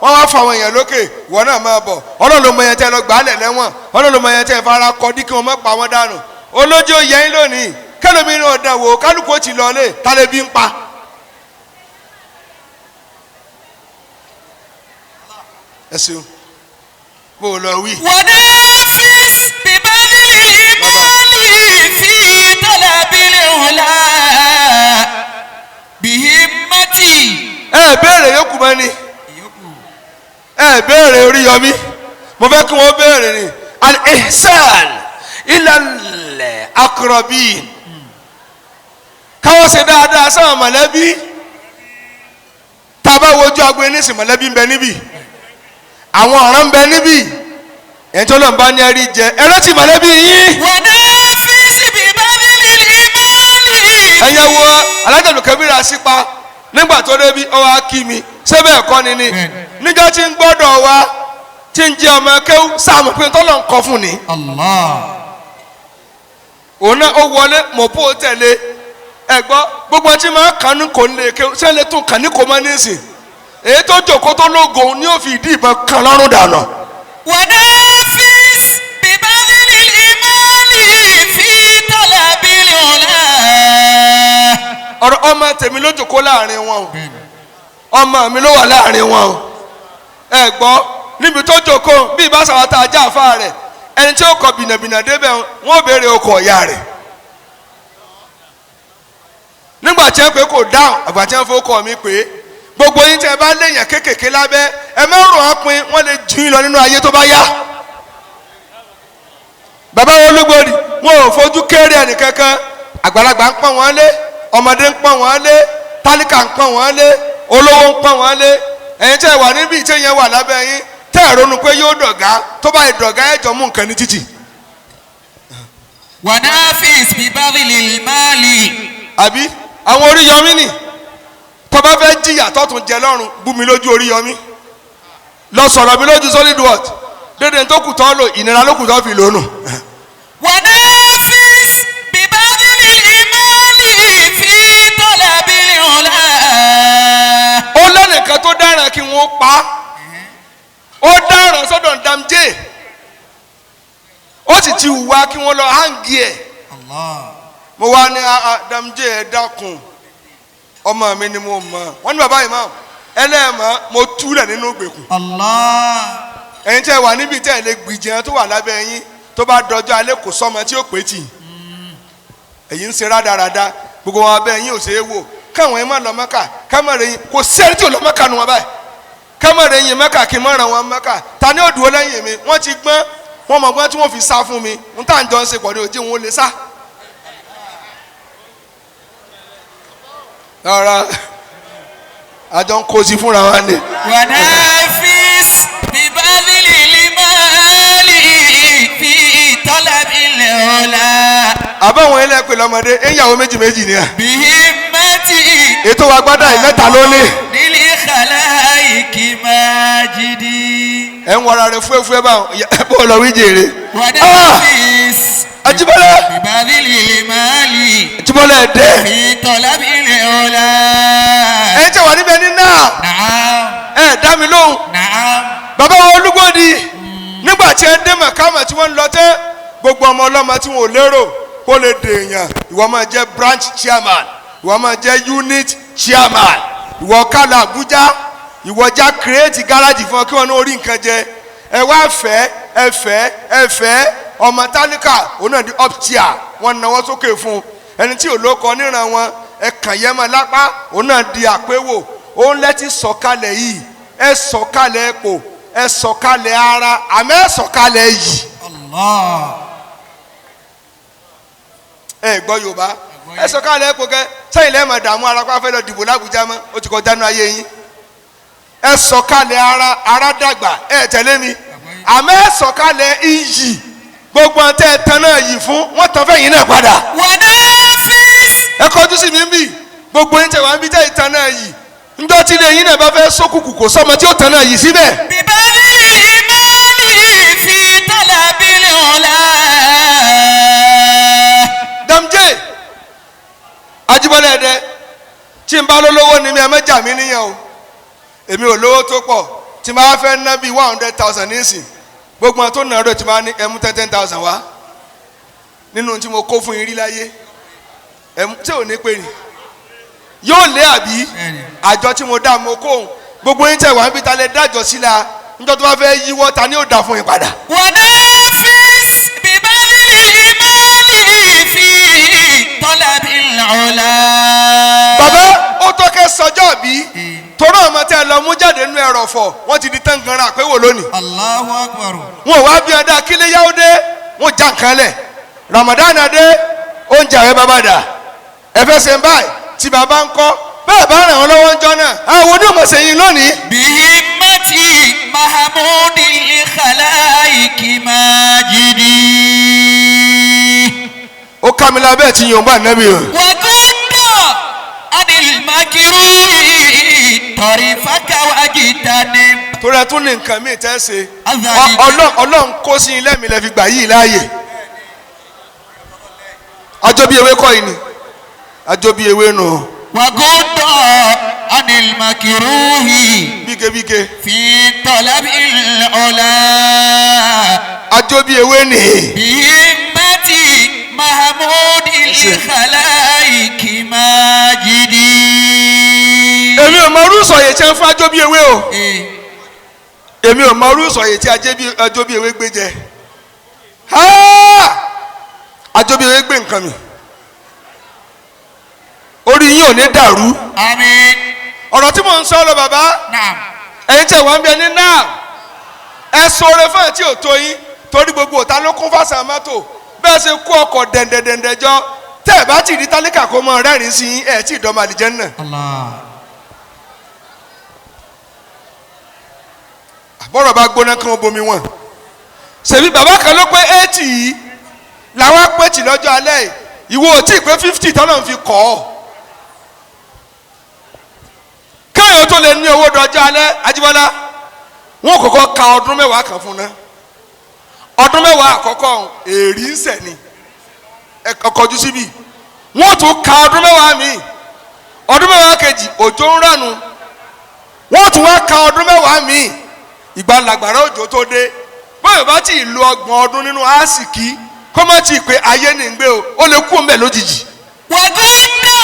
wọ́n wá fàwọn èèyàn lókè wọ́n náà máa bọ̀ ọlọ́run ló mọ yẹn tẹ́ lọ gbàálẹ̀ lẹ́wọ̀n ọlọ́run ló mọ yẹn tẹ́ fara kọ́ dí kí wọ́n má pa wọ́n dànù olójú yẹn lónìí kẹlòmí náà dàn wò kálukú ti lọlé tálẹ̀ bí ń pa. ẹ ṣeun bó o lọ wí. Wanafis bibadhili limali fi talabil ula bihimmati. ẹ béèrè yókù mọ́ ni ẹ béèrè Oríyọmí mo fẹ́ kí wọ́n béèrè ni al-ihsan ilal aqrabin káwọ́ ṣe dáadáa sáwọn mọ̀lẹ́bí tá a bá wojú agbo ẹnísìn mọ̀lẹ́bí ń bẹ níbí àwọn ọ̀ràn ń bẹ níbí ẹ̀yìn tó lọ́n bá ní ẹrí jẹ ẹrẹ́ tí mọ̀lẹ́bí yín. Wanafis bibadhili limali. ẹ̀yẹ wo alájọ̀dún kẹ́bíra sípa nígbà tó débi ọwọ́ akí mi ṣé bẹ́ẹ̀ kọ́ ni ni níjọ́ tí ń gbọ́dọ̀ wa tí ń jẹ́ ọmọ kéwú sáàmù pé tọ́lọ̀ ń kọ́ fún ni. òun náà ó wọlé mọ̀pó tẹ̀lé ẹ̀gbọ́ gbogbo tí máa kàn ní kò ní lè kéwú sẹ́lẹ̀ tún kàn ní kò mọ́ ní ìsìn èyí tó jòkó tó lógo ní ó fi ìdí ìbọn kan lọ́rùn dànù. Wanafis bibadhili limali fi talabil ọ̀rọ̀ ọmọ tèmi ló jókòó láàrin wọn o ọmọ mi ló wà láàrin wọn o ẹ gbọ́ níbi tó jókòó bí ìbá sàwọn tá a já àfa rẹ̀ ẹni tí ó kọ bìnàbìnà débẹ̀ wọn ò béèrè okọ̀ ọ̀yà rẹ̀ nígbà tí ẹ pé kò dáhùn àgbà tí ẹ fowó kọ mi pé gbogbo yín tí ẹ bá léèyàn kéékèèké lábẹ́ ẹ má rò wọn pin wọn lè jù yín lọ nínú ayé tó bá yá bàbá wọn olúgbòdì wọn ò fojú kéré ẹnìkankan àgbàlagbà ń pọ́n wọn lé ọmọdé ń pọ́n wọn lé tálíkà ń pọ́n wọn lé olówó ń pọ́n wọn lé ẹ̀yin tẹ́ ẹ wà níbi tí yẹn wà lábẹ́ yín tẹ́ ẹ ronú pé yóò dọ̀gá tó bá yẹ dọ̀gá ẹ jọ mú nǹkan ní títì. wanafis bibadhil mali. àbí àwọn Oríyọmí nì tó bá fẹ́ jìyà tó tún jẹ lọ́rùn bú mi lójú Oríyọmí lọ sọ̀rọ̀ mi lójú solid word dédé tó kù tó lò ìnira ló kù tó fi lónù. wanafis bibadhil mali fi talabil ula. ó lẹ́nìkan tó dáràn kí wọ́n pa ó dáràn sọ́dọ̀ DAMJAY ó sì ti wá kí wọ́n lọ hangi ẹ̀. mo wá ní DAMJAY ẹ dákun ọmọ mi ni mo mọ̀ wọ́n ní bàbá Imam ẹlẹ́ẹ̀mọ́ mo túlẹ̀ nínú ìgbèkùn. ẹ̀yin tẹ́ wà níbi tẹ́ ẹ lè gbìjẹ́ tó wà lábẹ́ yín tó bá dọjọ́ alẹ́ kò sọ́mọ tí ó pè tì ẹ̀yin ń ṣe rádaràda gbogbo wọn abẹ́ yín ò ṣe é wò káwọn ẹ̀ má lọ Mẹ́kà kámẹ́rẹ́ yín kò sẹ́ni tí ò lọ Mẹ́kà nu wọn báyìí kámẹ́rẹ́ yín Mẹ́kà kí n má ràn wọn Mẹ́kà ta ni ó dúró lẹ́yìn mi wọ́n ti gbọ́n wọ́n mọ̀ gbọ́n tí wọ́n fi sá fún mi n tá à ń jọ ń ṣe pọ̀ ní òjì wọn ò lè sá. rárá àjọ ń kó sí fúnra wa ni. wanafis bibadhil mali fi talabil ula. àbáwọn ẹlẹ́pẹ̀ lọ́mọdé ẹ̀yàwó méjì méjì ni à. bihimmati. ètò wa gbádà ìmẹ́ta lónìí. lil khalaiki majidi. ẹ̀ ń wọra rẹ̀ fúẹ́fúẹ́ báwọn bó lọ wí jèrè. wanafis Ajibọlẹ. bibadhil mali. Ajibọlẹ ẹ̀dẹ́. fi talabil ula. ẹ jẹ́ wà níbẹ̀ ní náà. Naam. ẹ dá mi lóhùn. Naam. bàbá wọn Olúgbòdì nígbà tí ẹ dé mọ̀kámà tí wọ́n ń lọ tẹ́ gbogbo ọmọ ọlọ́mọ tí wọn ò lérò kó lè dèèyàn ìwọ máa jẹ́ branch chairman ìwọ máa jẹ́ unit chairman ìwọ kálá Àbújá ìwọ já create garage fún ọ kí wọn ní orí nǹkan jẹ ẹ wá fẹ́ ọmọ tálíkà òun náà di up tier wọn náwó sókè fún ẹni tí olóko níran wọn ẹ kàn yẹ mọ lápá òun náà di àpéwò òun lẹ́tí sọ̀kalẹ̀ yìí ẹ sọ̀kalẹ̀ epo ẹ sọ̀kalẹ̀ ara àmọ́ ẹ sọ̀kalẹ̀ yìí. Allah. ẹ gbọ́ Yorùbá ẹ sọ̀kalẹ̀ epo kẹ sẹ́yìn lẹ́ẹ̀ máa dààmú ara kó a fẹ́ lọ dìbò l'Àbújá mọ́ ó ti kọjá nínú ayé yín ẹ sọ̀kalẹ̀ ara dàgbà ẹ tẹ̀lé mi àmọ́ ẹ sọ̀kalẹ̀ iyì gbogbo ọ̀tẹ̀ ẹ tan náà yìí fún wọ́n tán fẹ́yìn náà padà. wanafis. ẹ kọjú sí mi bí gbogbo yín tẹ̀ wá ń bí tẹ̀ ìtàn náà yìí njọ́ tí lẹ́yìn náà bá fẹ́ sókùkù kò sọ́mọ tí ó tan náà yìí síbẹ̀. bibadhil mali fi talabil ula. DAMJAY Ajibọlẹ ẹdẹ tí n bá lólówó ni mi ẹ mẹjà mi níyàn o èmi ò lówó tó pọ̀ tí n bá fẹ́ ná bíi 100,000 nísìn gbogbo àwọn tó nà ọdọ tí n bá ní ẹmú 10,000 wá nínú tí mo kó fún yín rí láyé ẹmú tí ò ní pè ní yóò lé àbí àjọ tí mo dá mo kó òun gbogbo yín tẹ̀ wá ń bí ta lè dájọ́ síla níjọ́ tó bá fẹ́ yíwọ́ ta ni yóò dà fún yín padà. wanafis bibadhil mali fi talabil ula. bàbá ó tó kẹ́ sọjọ́ bí torí ọmọ tẹ́ lọ mú jáde nínú ẹrọ̀fọ̀ wọ́n ti di tán gan-an àpéwò lónìí. Allahu akbar. wọn ò wá bí ọdá kílé yáwó dé wọn já nǹkan lẹ̀ Ramadan dé oúnjẹ àwọn bàbá dà ẹ fẹ́ ṣe ń báyìí tí bàbá ń kọ́ bẹ́ẹ̀ bá ràn wọ́n lọ́wọ́ ń jọ náà àwọn onímọ̀ sẹ́yìn lónìí. bihimmati mahamudil khalaiki majidi. ó ká mi lábẹ́ tí yóò bá nẹ́bí o. wa kunta anil makiri tarifaka wajitani. torí ẹ tún ní nǹkan míì tẹ́ ṣe Azalika. Ọlọ́run kó sí ilé mi lẹ́ fi gbà yìí láàyè. àjọ bí ewé kọ́ yìí ni àjọ bí ewé nù. wa kunta anil makiruhi bíkebíke. fi talabil ula. àjọ bí ewé nì. bihimmati محمود الخلائق ماجدي. èmi ò mọ orú sọ̀yẹ̀ tí wọ́n fún ajó bí ewé o èmi ò mọ orú sọ̀yẹ̀ tí ajó bí ewé gbé jẹ ajó bí ewé gbé nǹkan mi orí yín ò ní dàrú. àmín. ọ̀rọ̀ tí mò ń sọ lọ bàbá naam. ẹ̀yin tí wọ́n ń bẹ ní náà ẹ sọ̀rọ̀ fún ẹ̀ tí ò tó yín torí gbogbo òta ló kún fásitì mọ́tò bẹ́ẹ̀ ṣe kó ọkọ̀ dẹ̀ndẹ̀dẹ̀ndẹ̀ jọ tẹ́ ẹ̀ bá ti rí tálíkà kó mọ rẹ́rìn sí yín ẹ̀ tí ì dọ́mọ àlìjẹ́nnà. Allah. àbọ̀rọ̀ bá gbóná kí wọ́n bomi wọn. ṣèbí bàbá kan ló pé 80 yìí làwọn pé tì lọ́jọ́ alẹ́ yìí ìwọ ò tí ì pé 50 tọ́lọ̀ ń fi kọ́ ọ. káyọ̀ tó lè ní owó dọjọ́ alẹ́ Ajíbọ́lá wọn kọ́kọ́ ka ọdún mẹ́wàá kan fún náà ọdún mẹ́wàá àkọ́kọ́ èrì ń sẹ̀ ni ọkọ̀jú síbi wọ́n tún ka ọdún mẹ́wàá míì ọdún mẹ́wàá kejì òjò ń ránu wọ́n tún wá ka ọdún mẹ́wàá míì ìgbà làgbàrá òjò tó dé bóyá bá ti lo 30 ọdún nínú àsìkí kó má ti pé ayé ní gbé o ó lè kú òun bẹ̀ lójijì. wàgúndà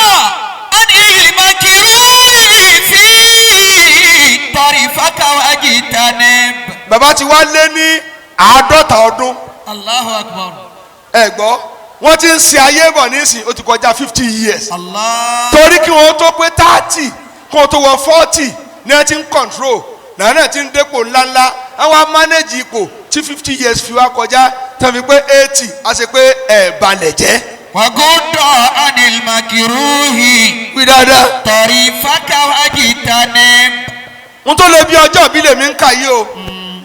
anilmakiruhi fi tarifakawájì tanib. bàbá ti wá lé ní 50 ọdún. Allahu akbar. ẹ gbọ́ wọ́n ti ń ṣe ayé bọ̀ nísìn ó ti kọjá 50 years. Allah. torí kí wọ́n tó pé 30 kí wọ́n tó wọ 40 ní ẹ ti ń control nàánà ti ń dépò ńláńlá àwọn manage ipò tí 50 years fi wá kọjá tàbí pé 80 a ṣe pé ẹ̀ balẹ̀ jẹ́. wàgúndà anilmakiruhi wí dáadáa. tarifakawájì tanib. n tó lè bí ọjọ́ ìbí lèmi ń kà yí o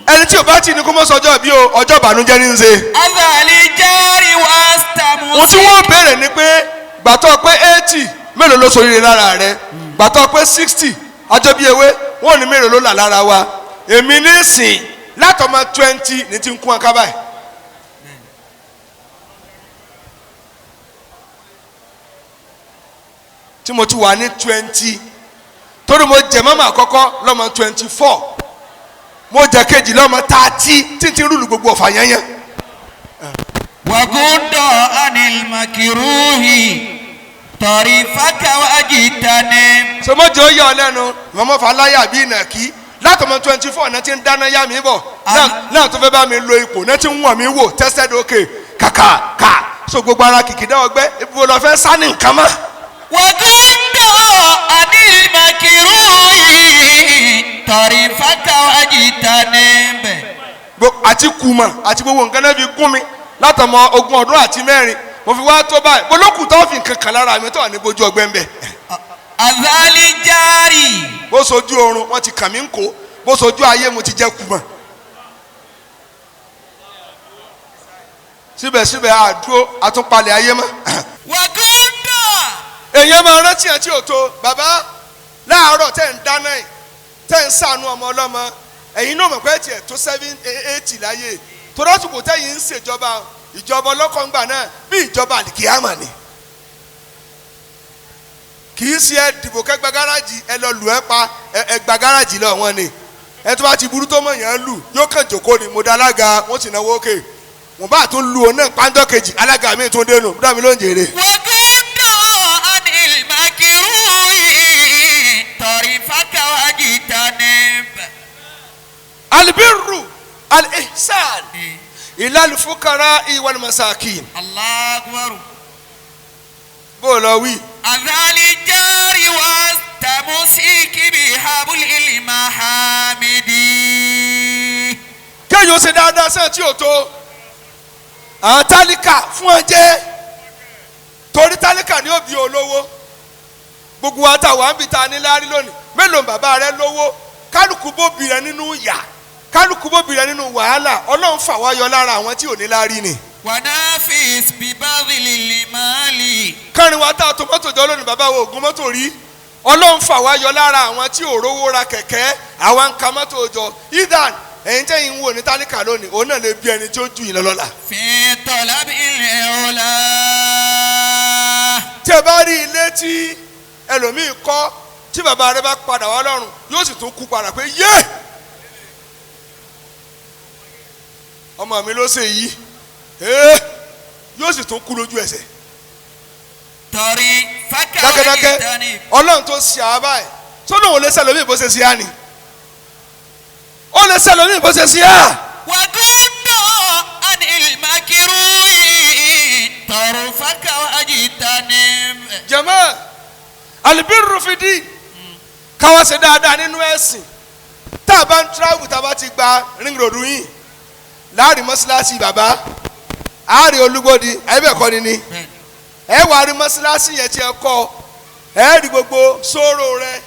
ẹni tí o bá ti ní kó mọ́ sọjọ́ ìbí o ọjọ́ ìbànújẹ́ ní í ṣe. azali jari wa stamusi. ohun tí wọ́n béèrè ni pé gbàtọ́ pé 80 mélòó ló ṣoríire lára rẹ gbàtọ́ pé 60 ọjọ́ bí ewé wọ́n ní mélòó ló là lára wa èmi ní sìn látọmọ 20 ní ti ń kún aká báyìí. tí mo ti wà ní 20 torí mo jẹ mọ́mọ́ àkọ́kọ́ lọ́mọ 24 mo jẹ kejì lọ́mọ 30 títí rúlu gbogbo ọ̀fà yẹnyẹn. wàgúndà anilmakiruhi tarifakawájì tanib. sọmọjọ yà ọ lẹ́nu mọmọ falaya bíi nàkí látọmọ 24 náà ti ń dáná yá mi bọ̀ náà tó fẹ́ bá mi lo ipò náà ti ń wọ̀n mi wò tẹ́sẹ̀dì òkè kàkà so gbogbo ara kìkìdá ọgbẹ́ ibo lọ fẹ́ sani nǹkan mọ́. wàgúndà anilmakiruhi tarifakawájì tanib. àti kùmà àti gbogbo nǹkan náà fi gún mi látọmọ 20 ọdún àti 4 mo fi wá tó báyìí bolókù tó fi nǹkan kan lára mi tó wà ní bójú ọgbẹ́ ń bẹ̀. azali jari. bó sojú oorun wọn ti kàn mí ń kó bó sojú ayé mo ti jẹ́ kùmà. síbẹ̀síbẹ̀ àdúró àtúnpalẹ̀ ayé mọ́. wàgúndà. èèyàn máa rántí àti òtó bàbá láàárọ̀ tẹ̀ ń dáná ẹ̀ tẹ̀ ń sànú ọmọ ọlọ́mọ ẹ̀yin náà mọ̀ pé tiẹ̀ tó 7-8 láyé tó lásìkò tẹ̀yìn ń ṣèjọba ìjọba ọlọ́kọ̀ngbà náà bí ìjọba àlìkíyàmà ni kì í ṣe ẹ dìbò kẹgbà gáràjì ẹ lọ lù ẹ pa ẹ gba gáràjì lọ wọn ni ẹ tó bá ti burú tó mọ̀ yẹn lù yóò kàn jòkó ni mo da alága wọn sì náwó òkè wọn bá tún lu òun náà pàǹdọ̀ kejì alága mi tún dénú búdà mi ló ń jèrè. wàgúndà anilmakiruhi tarifakawájì tanib. albirru al-ihsan ila al-fuqara wal masakin. Allahu akbar. bó o lọ wí. azali jari wa tamusiki bi habulil mahamidi. kéèyàn ṣe dáadáa sẹ́yìn tí ò tó àwọn tálíkà fún ẹ jẹ́ torí tálíkà ni ó bí olówó gbogbo wa ta wà ń bi ta ní lárí lónìí mélòó bàbá rẹ lówó kálukú bóbi rẹ nínú yà kálukú bóbi rẹ nínú wàhálà ọlọ́run fà wá yọ lára àwọn tí ò ní lárí ni. wanafis bibadhili limali. kárin wa tá a tó mọ́tò jọ lónìí bàbá wo ògùn mọ́tò rí ọlọ́run fà wá yọ lára àwọn tí ò rówó ra kẹ̀kẹ́ àwa ń ka mọ́tò jọ idan ẹ̀yin tẹ́yìn ń wò ní tálíkà lónìí òun náà lè bí ẹni tí ó ju yín lọ́la. fi talabil ula. tí ẹ bá rí ilé tí ẹlòmíì kọ́ tí bàbá rẹ bá padà wá lọ́rùn yóò sì tún kú padà pé yé ọmọ mi ló ṣe yìí yóò sì tún kú lójú ẹsẹ̀. torí dákẹ́dákẹ́ ọlọ́run tó ṣe àwa báyìí tó lóun ò lè ṣẹlòmíì bó ṣe ṣe á ni ó lè ṣẹlòmíì bó ṣe ṣe á. wàgúndọ̀ anilmakiru tọrọ faka ajitani. jama alibiru fidi káwọn ṣe dáadáa nínú ẹ̀sìn tá a bá ń travel tá a bá ti gba ring road yìí láàrin mọ́ṣáláṣí bàbá àárín olúgbòdì ẹ̀ẹ́bẹ̀kọ́ ni ni ẹ wà rí mọ́ṣáláṣí yẹn tí ẹ kọ́ ẹ rí gbogbo sóró rẹ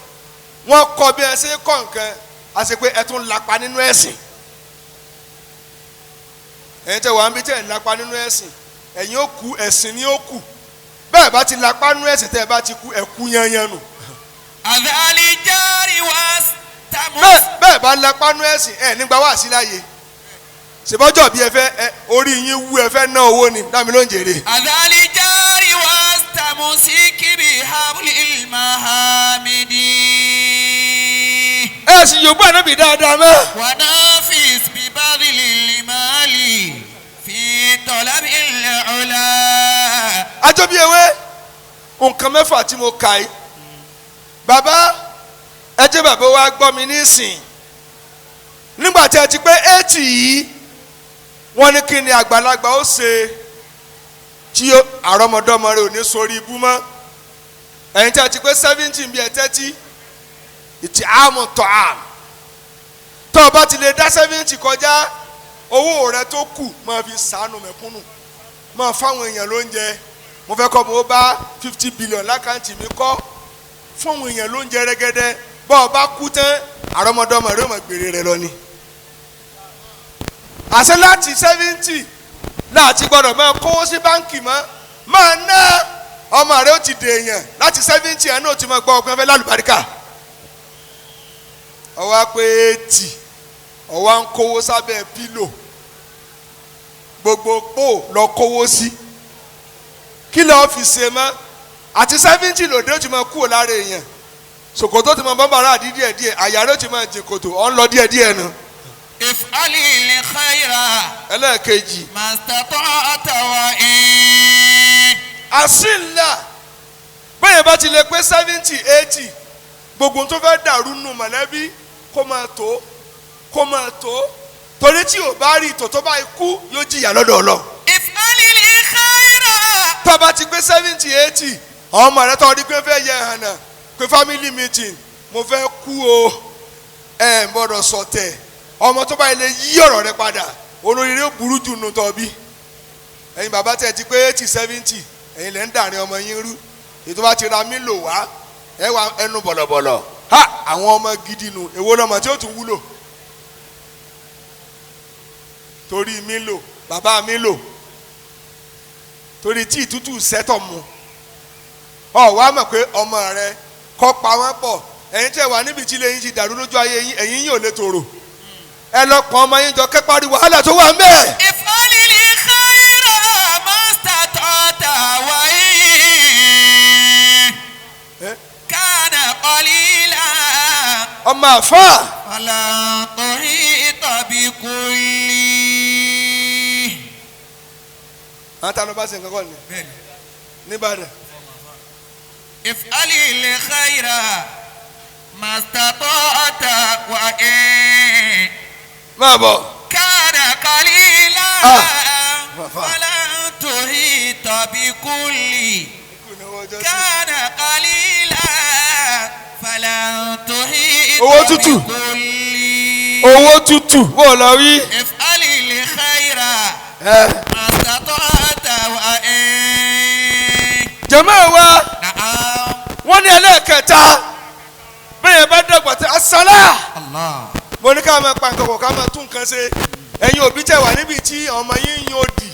wọ́n kọ́ bí ẹ ṣe kọ́ nǹkan àti pé ẹ tún lapa nínú ẹ̀sìn ẹ̀yin tẹ wà ń bí tẹ̀ ń lapa nínú ẹ̀sìn ẹ̀yin ó kú ẹ̀sìn ni ó kù bẹ́ẹ̀ bá ti lapa nínú ẹ̀sìn tẹ́ ẹ bá ti kú ẹ kú yányán nù. àdáni járe wá tàmú. bẹ́ẹ̀ bá lapa nínú ẹ̀sìn ẹ̀ nígbà wá sí láàyè ṣèbọ́jọ́ bí ẹ fẹ́ orí yín wú ẹ fẹ́ ná owó ni dámi ló ń jèrè. àdáni járe wá tàmú sí kíbi habli mahamidi. ẹ sì yóò gbọ́ ànábì dáadáa mọ́. wà náà fi bíbáàdì lìlìmáàlì fi tọ́lábì ìlẹ̀ọ́lá. ajọ́ bí ewé nǹkan mẹ́fà tí mo kà í bàbá ẹ jẹ́ bàbá wa gbọ́ mi nísìn nígbà tí ẹ ti pé 80 yìí wọ́n ní kí ni àgbàlagbà ó ṣe tí àrọ́mọdọ́mọ rẹ̀ ò ní sórí ibú mọ́ ẹ̀yin tí ẹ ti pé 70 bí ẹ 30 ìtì àmọ̀ tọ̀ àm tó o bá ti lè dá 70 kọjá owó rẹ tó kù máa fi ṣàánú mẹ̀kúnnù máa fáwọn èèyàn lóúnjẹ mo fẹ́ kọ́ mo bá 50 billion lákàntì mi kọ́ fún àwọn èèyàn lóúnjẹ rẹ́gẹ́dẹ́ bọ́ ọ bá kú tán àrọ́mọdọ́mọ rẹ̀ ó máa gbèrè rẹ̀ lọ ni. àṣẹ láti 70 láti gbọ́dọ̀ máa kówó sí báǹkì mọ́ máa ná ọmọ rẹ̀ ó ti dèèyàn láti 70 ẹ̀ náà ti máa gbọ́ ọgbọ́n fẹ́ lálùbáríkà. ọwọ́ pé 80 ọwọ́ ń kówó sábẹ́ pílò gbogbo pò lọ kówó sí kí lọ́ọ́ fi ṣe mọ́ àti 70 lòdì ó ti máa kúrò lára èèyàn ṣòkòtò ti máa bọ́mbàrà àdí díẹ̀díẹ̀ àyà rẹ̀ ó ti máa jìn kòtò ọ̀ ń lọ díẹ̀díẹ̀ nu. if'ali li khayra. ẹlẹ́ẹ̀kejì. mastata'ta wa in. àṣìlá bẹ́ẹ̀ bá ti lè pé 70 80 gbogbo tó fẹ́ dàrú nù mọ̀lẹ́bí kó máa tó torí tí ò bá rí ìtò tó bá kú yóò jìyà lọ́dọ̀ Ọlọ́run. if'ali li khayra. tó bá ti pé 70 80 àwọn ọmọ rẹ tó rí pé fẹ́ yẹ hànà pé family meeting mo fẹ́ kú o ẹ gbọ́dọ̀ sọ̀tẹ̀ ọmọ tó bá ilé yí ọ̀rọ̀ rẹ padà olóríire ó burú jù nù tọ́ bí ẹ̀yin bàbá tẹ̀ ti pé 80 70 ẹ̀yin lẹ́ ń dàrin ọmọ yín rú ètò bá ti ra mílò wá ẹ wà ẹnu bọ̀lọ̀bọ̀lọ̀ ha àwọn ọmọ gidi nù èwo lọmọ tí ó tún wúlò torí mílò bàbá mílò torí tí ìtútù sẹ́tọ̀ mu ọ wá mọ̀ pé ọmọ rẹ kọ́ pa wọ́n pọ̀ ẹ̀yin tẹ̀ wá níbi tí lẹ́yìn ti dàrú lójú ayé yín ẹ̀yin yín ò lè tòrò ẹ lọ pọ̀ ọmọ yín jọ kẹ́pàrí wàhálà tó wà ń bẹ̀. if'ali li khayra mastata'ta wa in. kana qalila. ọmọ àfa. wala tuhita bi kulli. àwọn táwọn bá ṣe nǹkan kọ́ ni nìbàdàn. if'ali li khayra mastata'ta wa in. máa bọ̀. kana qalila. wala tuhita bi kulli. kana qalila. fala tuhita owó tútù. bi kulli. owó tútù wọ́n lọ rí. if'ali li khayra mastata'ta wa in. jàmáà wa na'am. wọ́n ní ẹlẹ́ẹ̀kẹta bẹ́ẹ̀ bá dàgbà tí asálà. Allah. mo ní ká máa pa nǹkan kọ̀ ká máa tún nǹkan ṣe ẹ̀yin òbí tẹ̀ wá níbi tí ọmọ yín yín òdì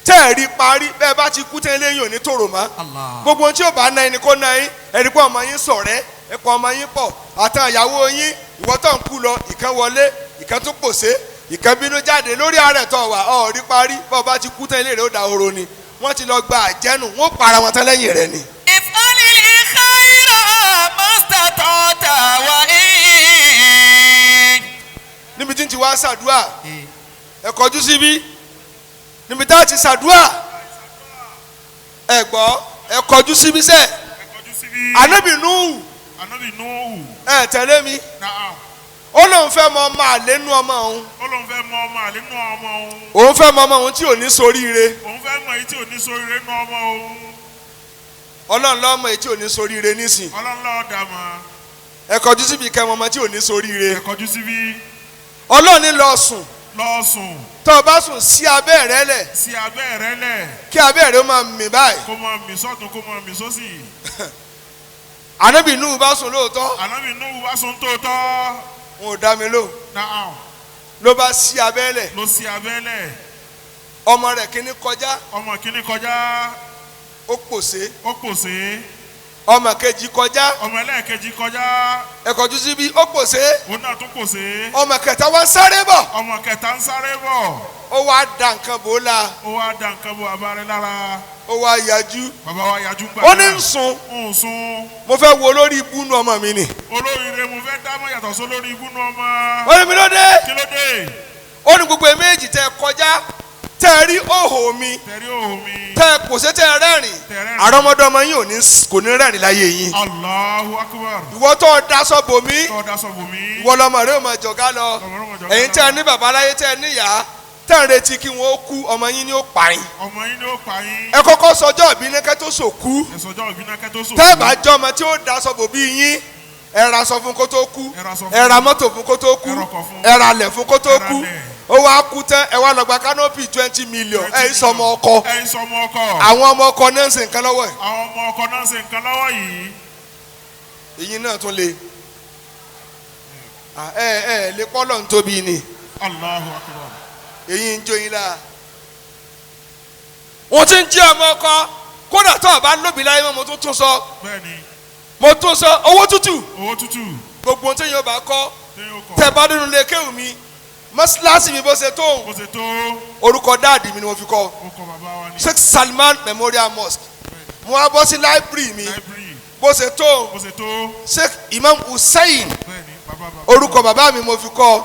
tẹ́ ẹ̀ rí parí bẹ́ẹ̀ bá ti kú tẹ́lẹ̀ yín ò ní tòrò mọ́. Allah. gbogbo ohun tí ò bá ná ẹni kó ná yín ẹ̀rí pé ọmọ yín ṣọ̀rẹ́ ẹ̀pọ̀ ọmọ yín pọ̀ àtàn ìyàwó yín ìwọ tó ń kú lọ ìkan wọlé ìkan tó pòṣé ìkan bínú jáde lórí ààrẹ tó wà ọ̀ rí parí bọ́ọ̀ bá ti kú tẹ́lẹ̀ rẹ̀ ó da horo ni wọ́n ti lọ gba àjẹnù wọ́n para wọn tán lẹ́yìn rẹ̀ ni. if'ali li khayra mastata'ta wa in. níbi tí ń ti wá ṣàdúrà ẹ kọjú síbí níbi tá a ti ṣàdúrà ẹ gbọ́ ẹ kọjú síbi sẹ́ Ànábì Nuhu ẹ tẹ̀lé mi ó lóun fẹ́ mọ ọmọ àlénú ọmọ òun òun fẹ́ mọ ọmọ òun tí ò ní soríire Ọlọ́run lọ́mọ èyí tí ò ní soríire nísìn ẹ kọjú síbi kẹ́ ọmọ tí ò ní soríire Ọlọ́run ní lọ sùn tó o bá sùn sí abẹ́ rẹ lẹ̀ kí abẹ́ rẹ ó máa mì báyìí kó máa mì sọ́tún kó máa mì sósì. Ànábì Nuhu bá sùn lóòótọ́ wọn ò dá mi lò ló bá sí abẹ́ lẹ̀ ọmọ rẹ̀ kíní kọjá ó pòṣé ọmọ kejì kọjá ẹ kọjú síbi ó pòṣé ọmọ kẹta wá ń sáré bọ̀ ó wá da nǹkan bò ó la ó wá yájú ó ní ń sùn mo fẹ́ wo olórí ibú nu ọmọ mi ni olóríire mo fẹ́ dá mọ́ yàtọ̀ sólórí ibú nu ọmọ ó ní mi ló dé kí ló dé ó ní gbogbo méjì tẹ kọjá tẹ rí òhò mi tẹ pòṣé tẹ rẹ́rìn àrọ́mọdọ́mọ yín kò ní rẹ́rìn láyé yín Allahu Akbar ìwọ tó daṣọ bò mí ìwọ lọmọ rẹ ò mọ jọ̀gá lọ ẹ̀yin tẹ ní bàbá láyé tẹ níyà tẹ́ ń retí kí wọ́n kú ọmọ yín ni ó pa yín. ẹ kọ́kọ́ sọjọ́ ìbí ní kẹ́tó sòkú. tẹ́ bá jọ ọmọ tí ó daṣọ bò bí yín ẹ ra aṣọ fún kó tó kú ẹ ra mọ́tò fún kó tó kú ẹ ra lẹ̀ fún kó tó kú ó wá kú tán ẹ wá lọ gba kánópì 20 million ẹ ń sọmọ ọkọ àwọn ọmọ ọkọ náà ń ṣe nǹkan lọ́wọ́ yìí. èyí náà tún le ẹ lè pọ́ lọ́n tóbi ni. Allahu Akbar. èyí ń jóyin la wọ́n ti ń jẹ́ ọmọ ọkọ kódà tó o bá lóbi láyé mọ́ mo tún sọ mo tún sọ owó tútù gbogbo ohun tí yóò bá kọ́ tẹ bá nínú ilé kéwù mi mọ́sálásí mi bó ṣe tó orúkọ dáàdì mi ni mo fi kọ́ Sheik SalIman Memorial Mosque mo wá bọ́ sí láìbírì mi bó ṣe tó Sheik Imam Hussein orúkọ bàbá mi mo fi kọ́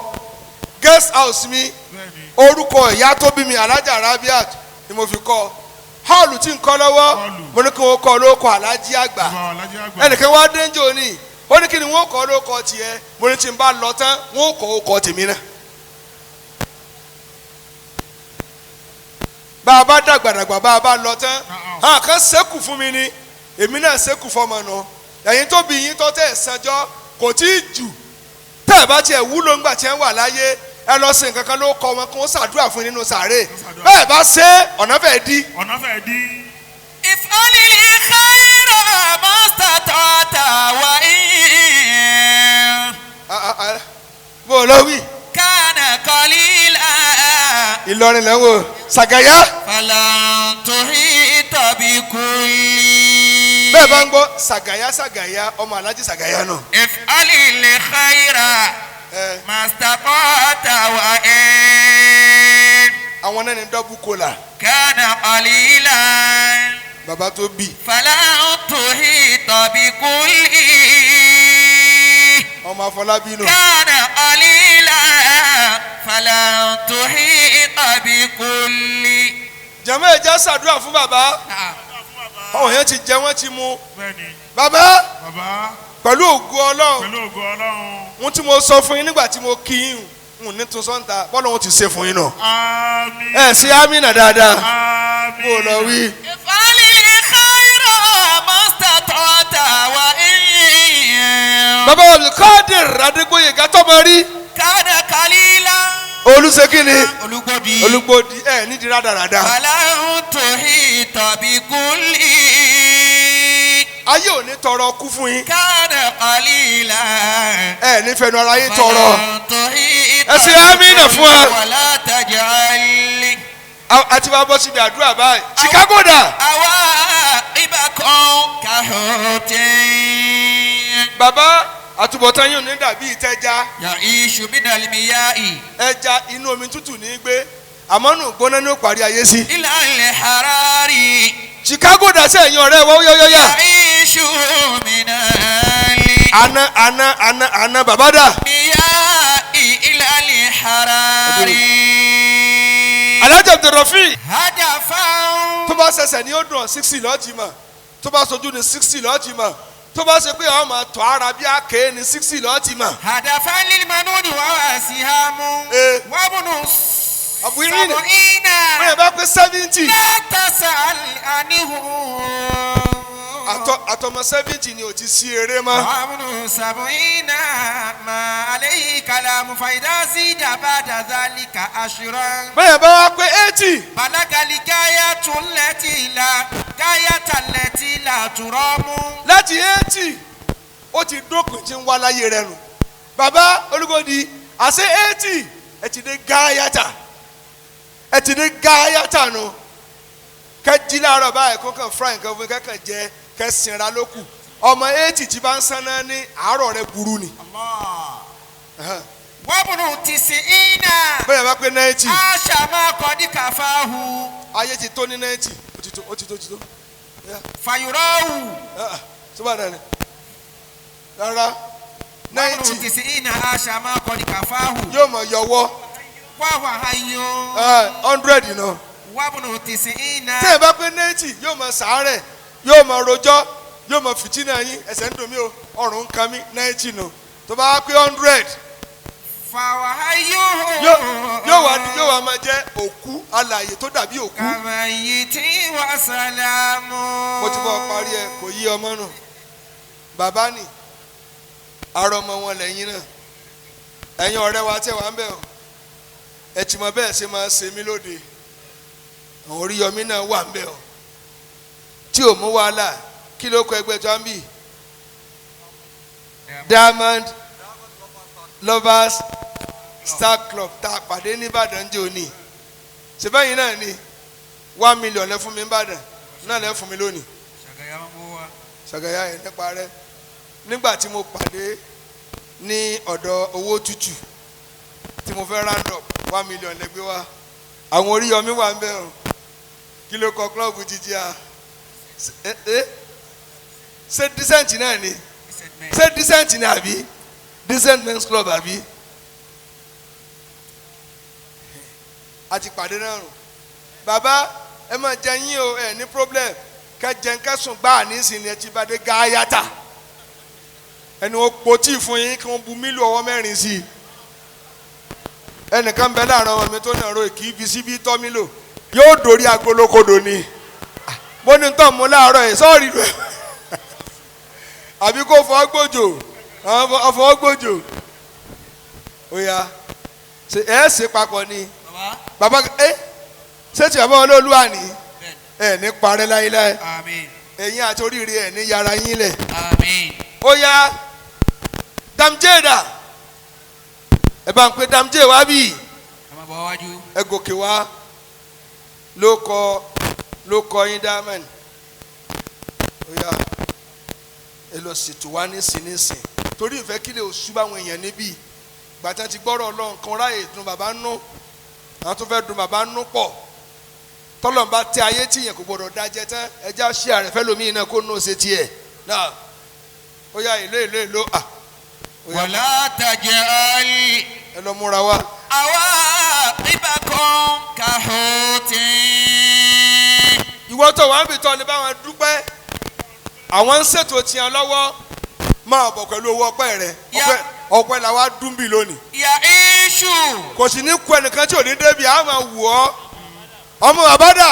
guest house mi orúkọ ìyá tó bí mi Alájà Rabiat ni mo fi kọ́ hall tí n kọ́ lọ́wọ́ mo ní kí wọ́n kọ́ lóko Alájí àgbà ẹnìkan wá dénjò ní ó ní kí ni wọ́n kọ́ lóko tiẹ̀ mo ní tí n bá lọ tán wọ́n kọ́ ókọ tèmi náà. bá a bá dàgbàdàgbà bá a bá lọ tán àwọn kan ṣẹ́kù fún mi ni èmi náà ṣẹ́kù fọmọ nù ẹ̀yin tó bí yín tó tẹ̀ sanjọ́ kò tí ì jù tẹ́ ẹ̀ bá tiẹ̀ wúlò ńgbà tí ẹ̀ ń wà láyé ẹ lọ sí nǹkan kan ló kọ wọn kó ṣàdúrà fún nínú sàárè bẹ́ẹ̀ bá ṣe ọ̀nà fẹ́ di. if'alil khayra mastata'ta wa in. bó o lọ wí. kana qalila. Ìlọrin lẹ́wọ̀ Sàgáyà. falan tuhita bi kulli. bẹ́ẹ̀ bá ń gbọ́ Sàgáyà ọmọ Alájí Sàgáyà náà. if'alil khayra mastata'ta wa in. àwọn náà ní dọ́bù kólà. kana qalilan. bàbá tó bí. falan tuhita bi kulli. ọmọ Afọlábí nù. kana qalilan. falan tuhita bi kulli. jàmọ́ ẹ jẹ́ ṣàdúrà fún bàbá. àwọn yẹn ti jẹ wọ́n ti mu. bàbá pẹ̀lú ògo Ọlọ́run ohun tí mo sọ fún yín nígbà tí mo kí yín n ní tún sọ́ńtà bọ́lá wọn ti ṣe fún yín náà. ẹ ṣe amínà dáadáa kó o lọ wí. if'alil khayra mastata'ta wa in. bàbá Abdulkadir Adégbóyè gàtọ́ máa rí. kana qalilan. olùsèkìnì olùgbòdì ẹ nídìí rádaràda. falan tuhita bi kulli. ayé ò ní tọrọ kú fún yín. kana qalilan. ẹ ní fẹnu ara yín tọrọ. falan tuhita ẹ ṣe amínà fún wa. wala taj'al. àti wàá bọ́ síbi àdúrà báyìí. Chicago dà. àwa ìbákan kàhótẹ́. bàbá àtúbọ̀tán yóò ní dàbí ìtẹ́já. ya'ishu minal miya'i. ẹja inú omi tútù ní í gbé àmọ́ nù gbóná ní ó parí ayé sí. ilal harari. Chicago dà sí ẹ̀yin ọ̀rẹ́ wa yóyóyá. ya'ishu minal. àná bàbá dà. miya'i ilal harari. alájà Abdulrafi هدفا tó bá ṣẹ̀ṣẹ̀ ní ó dùn 60 lọ́ọ̀tì mọ̀ tó bá sojú ní 60 lọ́ọ̀tì mọ̀ tó bá ṣe pé àwọn máa tọ́ ara bí àké ní 60 lọ́ọ̀tì mọ̀. هدفا للمنون وواسهام وابن Abu Irin سبعين bẹ́ẹ̀ bá pé 70 لا تسأل عنه àtọmọ 70 ni ò ti sí eré mọ́. وابن سبعين ما عليه كلام فإذا زيد بعد ذلك عشرا bẹ́ẹ̀ bá wá pé 80 بلغ الغاية التي لا ترام. láti 80 ó ti dópin tí ń wá láyé rẹ nù. bàbá Olúgbòdì àṣẹ 80 ẹ ti dé gáyàtà nù. kẹjí láàárọ̀ báyìí kó kàn fry nǹkan fún kẹkàn jẹ kẹsìnra ló kù. ọmọ 80 tí bá ń sanná ní àárọ̀ rẹ burú ni. وابن 90 bẹ́ẹ̀ bá pé 90 عاش ما قد كفاه ayé ti tó ní 90 ó ti tó. فيراه. tó bá dàní rárá 90 90 عاش ما قد كفاه yóò mọ̀ yọwọ́ وهو حي. 100 náà. وابن 90 tẹ́ ẹ bá pé 90 yóò mọ̀ sàárẹ̀ yóò mọ̀ rojọ́ yóò mọ̀ fìtínà yín ẹsẹ̀ ń dùn mí o ọrùn ń kan mí 90 nù. tó bá pé 100 فهو حي. yóò wá máa jẹ́ òkú alààyè tó dàbí òkú. كميت وسلام. mo ti bọ́ parí ẹ kò yí ọmọ nù. bàbá ni àrò ọmọ wọn lẹ́yìn náà ẹ̀yin ọ̀rẹ́ wa tẹ́ wà ń bẹ̀ ọ́ ẹ ti mọ bẹ́ẹ̀ ṣe máa ṣe mí lóde àwọn Oríyọmí náà wà ń bẹ̀ ọ́ tí ò mú wàhálà kí ló kọ ẹgbẹ́ tó ń bì Diamond Lovers Star Club tá a pàdé ní Ìbàdàn jẹ́ òní ṣèbẹ́yìn náà ni 1 million lẹ́ fún mi Ìbàdàn náà lẹ́ fún mi lónìí ṣàgàyà ẹ̀ nípa rẹ̀ nígbà tí mo pàdé ní ọ̀dọ̀ owó tútù tí mo fẹ́ round up 1 million lẹ́gbẹ́ wa àwọn Oríyọmí wà ń bẹ̀ ọ́ kí ló kọ klọ́ọ̀bù jíjí a ṣé decent náà ni ṣé decent ni àbí decent men's club àbí a ti pàdé náà rùn bàbá ẹ máa jẹ yín o ẹ ní problem kẹjẹ kẹsùn gbáà nísìnyí ẹ ti bá dé gáyàtà ẹni wọn po tíì fún yín kí wọn bu mílíọ̀nù ọwọ́ mẹ́rin sí i ẹnìkan bẹ láàrin ọmọ mi tó náà ro kì í fi síbi tọ́ mi lò yóò dórí agolokodo ni bó ní tọ́ mu láàárọ̀ yìí sọ́ọ̀rì rẹ̀ àbí kó fọ́ gbòjò ọ̀fọ̀ gbòjò ó yá ẹ ṣe papọ̀ ni bàbá ṣé tí bàbá olóòlùwà ni ẹ ní parẹ́ láéláé ẹ̀yin àti oríire ẹ̀ ní yàrá yín lẹ̀ ó yá DAMJAY dà ẹ bá ń pe DAMJAY wá bí ẹ gòkè wá ló kọ yín Diamond ó yá ẹ lọ ṣètò wá nísìnyìísìn torí ìfẹ́ kí lè oṣù báwọn èèyàn níbí gbàtà ti gbọ́rọ̀ Ọlọ́run kan ráàyè dùn bàbá nú àwọn tó fẹ́ dùn bàbá nú pọ̀ tọ́lọ̀ ń bá tẹ ayé tí yẹn kò gbọ́dọ̀ dájẹ́ tán ẹja ṣí àrẹ̀fẹ́ lómi náà kó nù ṣe tiẹ̀ náà ó yá èlò à. wàlá tajal. ẹ lọ múra wá. àwa ibà kan kàhóòtì. ìwọ tó wà ń bì tọ́ ni báwọn dúpẹ́ àwọn ń ṣètò tiẹ̀ lọ́wọ́ máa bọ̀ pẹ̀lú owó ọpẹ́ rẹ ọpẹ́ làwa dún bì lónìí. yà éṣù. kò sì ní kú ẹnìkan tí ò ní débi àwọn máa wù ọ́ ọmọ bàbá dà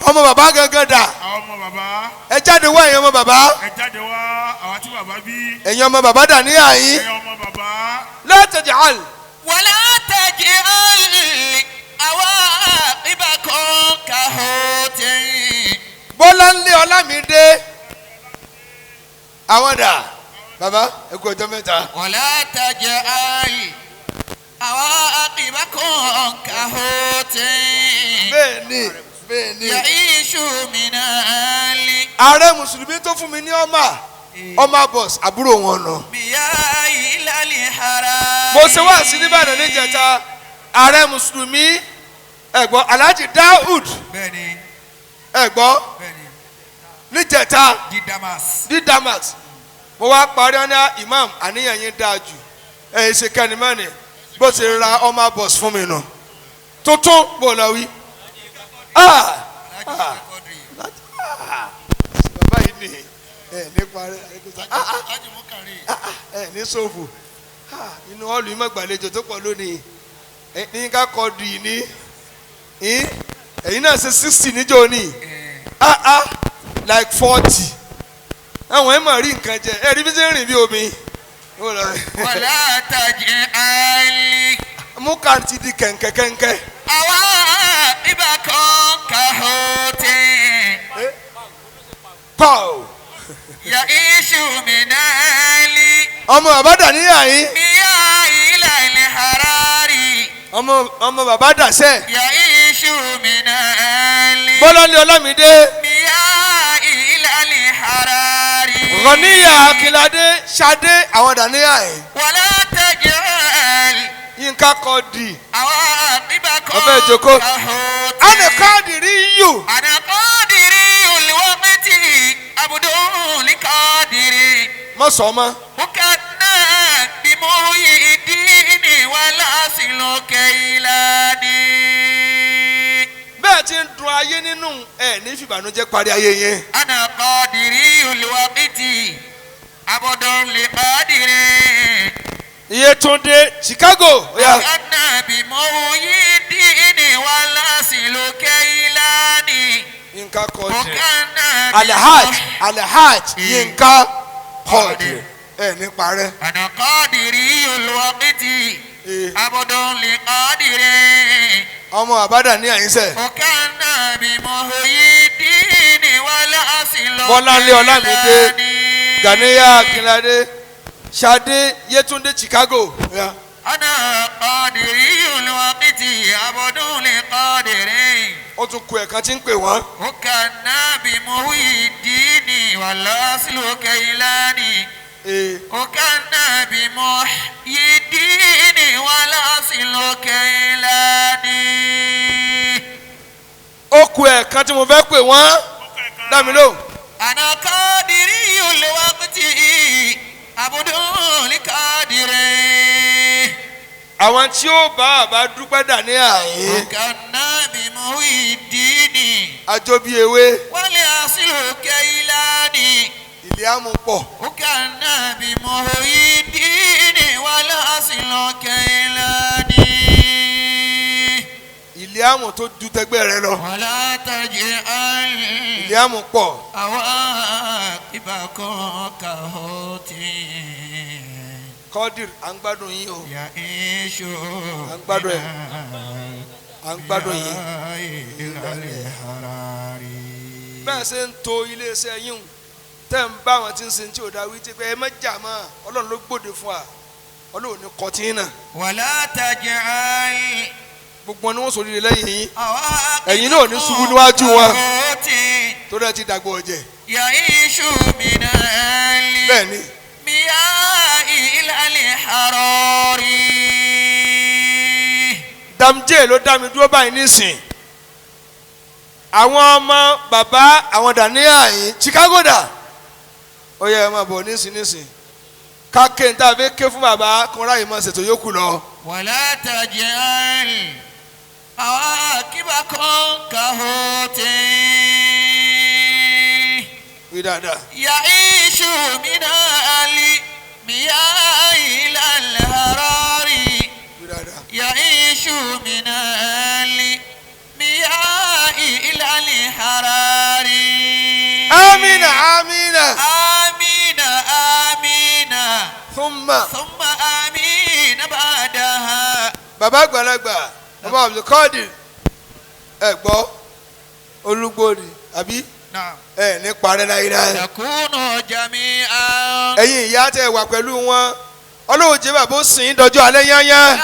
ọmọ bàbá gangan dà. ọmọ bàbá. ẹ jáde wá ẹ̀yin ọmọ bàbá. ẹ jáde wá àwọn tí bàbá bí. ẹ̀yin ọmọ bàbá dà ní àyín. ẹ̀yin ọmọ bàbá. la taj'al. wala taj'al àwa ibà kan kàhóòtì. Bọ́láńlé Ọlámídé àwọn dà bàbá ẹ kú ọjọ́ mẹ́ta. wala taj'al àwa ibà kan kàhóòtì. bẹ́ẹ̀ni. Ya'ishu minali. ààrẹ mùsùlùmí tó fún mi ní ọmọ bọ̀s àbúrò wọn nà. Biya ilali haram. mo ṣe wá sí nìbàdàn níjẹta ààrẹ mùsùlùmí ẹ̀gbọ́n Alhaji Daud ẹ̀gbọ́n níjẹta di Damas mo wá parí ọ́nà imam àníyàn yín dáa jù ẹ̀yìn ṣe kẹ́nìmọ́ni bó ṣe ra ọmọ bọ̀s fún mi nù tuntun bò lọ wí. bàbá yìí ni nípa ní sófò inú ọ̀lù yìí mọ̀gbàlejò tó pọ̀ lónìí ní ká kọdù yìí ní ẹ̀yin náà ṣe 60 níjọ́ ní like 40 àwọn ẹ̀ máa rí nǹkan jẹ ẹ̀ rí bí ṣe ń rìn bí omi. wàlá tajẹ́ àìlì. mú kàǹtì di kẹ̀ǹkẹ̀kẹ̀ǹkẹ̀. àwa ibà kan kà ó tẹ̀. pọ́ọ̀. ya iṣu mi náà lí. ọmọ bàbá dà níyà yín. ìyá ilà ilẹ̀ harari. ọmọ bàbá dà sẹ́. ya iṣu mi náà lí. Bọ́láńlé Ọlámídé. ìyá ilà ilẹ̀ harari. Rọ̀níyà Akínládé Ṣadé àwọn dà níyà yín. wàlá tajẹ́ àìlì. Yínká Kọ́dì. àwa ibà kan ọbẹ̀ ìjókòó. kà ó tẹ̀. Ana Kadiri. أنا قادري الوقت عبد لقادري Má sọ ma. وكان بمحيي الدين والأصل كيلاني. Bẹ́ẹ̀ ti ń dun ayé nínú ẹ̀ ní fìbànújẹ́ parí ayé yẹn. أنا قادري الوقت عبد لقادري Yétúndé Chicago. وكان بمحيي الدين والأصل كيلاني. Yínká Kọ́dì. وكان Alhaj Yínká Kọ́dì. ẹ̀ ní parẹ́. أنا قادري الوقت عبد لقادري ọmọ àbádà ní àyínsẹ̀. وكان بمحيي الدين والأصل Bọ́láńlé Ọlámídé Ganiya Akínládé Ṣadé Yétúndé Chicago. أنا قادري الوقت عبد لقادري ó tún ku ẹ̀kan tí ń pè wọ́n. وكان بمحيي الدين والأصل كيلاني وكان بمحيي الدين والأصل كيلاني. ó ku ẹ̀kan tí mo fẹ́ pè wọ́n. dá mi lóhùn. أنا قادري الوقت عبد لقادري. àwọn tí ó bá àbá dúpẹ́ dà ní àyè. وكان بمحيي الدين àjọ bíi ewé. والأصل كيلاني ilé àmú pọ̀. وكان بمحيي الدين والأصل كيلاني. ilé àmú tó ju tẹgbẹ́ rẹ lọ. ولا تجعل ilé àmú pọ̀. عواقبكم كهوتي Kọ́dìr à ń gbádùn yín o. يعيش à ń gbádùn ẹ̀. à ń gbádùn yín. bẹ́ẹ̀ ṣe ń to iléeṣẹ́ yín tẹ́ ń bá àwọn tí ń sin tí ò dá wí tí pé ẹ má jà mọ́ Ọlọ́run ló gbòde fún wa Ọlọ́run ní kọtí náà. ولا تجعل gbogbo wọn ni wọ́n sòrí lẹ́yìn yín. عواقبكم ẹ̀yin náà ní ṣubú níwájú wọn. كهوتي torí ẹ ti dàgbọ́ ọ̀jẹ̀. يعيش من أهل bẹ́ẹ̀ ni. مياه إلى الحرار. DAMJAY ló dá mi dúró báyìí nísìn. àwọn ọmọ bàbá àwọn dàníyà yìí Chicago dà. ó yẹ ẹ máa bọ̀ nísìn. ká ké n tá a fẹ́ ké fún bàbá kan ráyè máa ṣètò yòókù lọ. ولا تجعل عواقبكم كهوتي wí dáadáa. يعيش من أهل مياه إلى الحرار. wí dáadáa. يعيش من أهل مياه إلى الحرار. amina amina. آمين آمين thumma. ثم آمين بعدها. bàbá àgbàlagbà bàbá Abdulkadir ẹ gbọ́ olúgbòdì àbí نعم. ẹ ní parẹ́ láyé. نكون جميعا ẹ̀yin ìyá tẹ́ wà pẹ̀lú wọn Ọlọ́run jẹ́ bàbá ó sìn dọjọ́ alẹ́ yányá.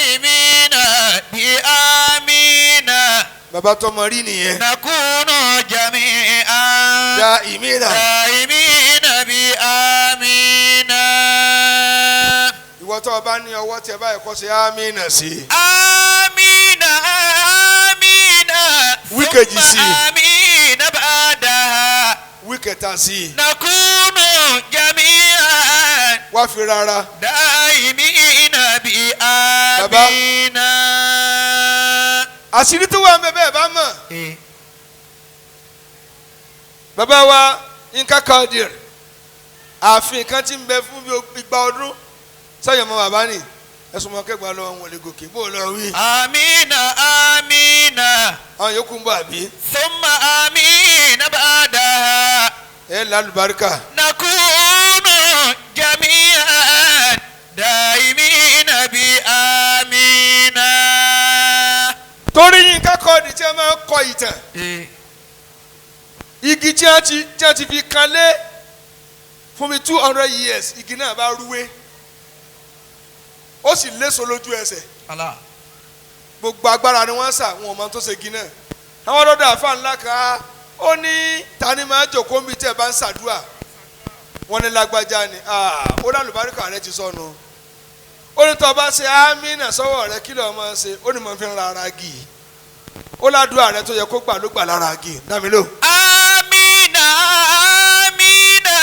آمين بآمين bàbá tọmọ rí nìyẹn. نكون جميعا ya ìmínà. آمين بآمين. ìwọ tó o bá ní ọwọ́ tẹ báyìí kọ́ sí amínà sí. آمين آمين wíkejì sí. ثم آمين بعدها. wíkẹta sí. نكون جميعا wá fi rárá. دائمين بآمين. àṣírí tó wà ń bẹ bẹ́ẹ̀ bá mọ̀. bàbá wa nǹkan kan dìr ààfin kan ti ń bẹ fún bí igba ọdún sẹ́yìn ọmọ bàbá ni ẹ̀sùn mọ́ kẹgbàá lọ́wọ́ wọn lè gòkè bó lọ wí. amina amina. àwọn yòókù ń bọ̀ àbí. thumma amina ba'daha. ẹ lálùbáríkà. nakunu jami'an daimina bi amina. torí nǹkan kan dì tí a máa ń kọ ìtàn. igi tí a ti fi kan lé fún mi 200 years igi náà bá rúwé ó sì léso lójú ẹsẹ̀ gbogbo agbára ni wọ́n sà wọn ò mọ tó ṣe igi náà àwọn ọlọ́dọ̀ àfa ńlá kan ó ní tani máa jòkó mi tẹ́ ẹ bá ń ṣàdúrà wọ́n ní lágbájá ni ó lálùbáríkà rẹ ti sọnù ó ní tó bá ṣe ámínà sọ́wọ́ rẹ kí lọ́ọ́ máa ṣe ó ní mo fi ń ra ara gì ó ládùúrà rẹ tó yẹ kó gbà ló gbà lára gì dámi lò. amina amina.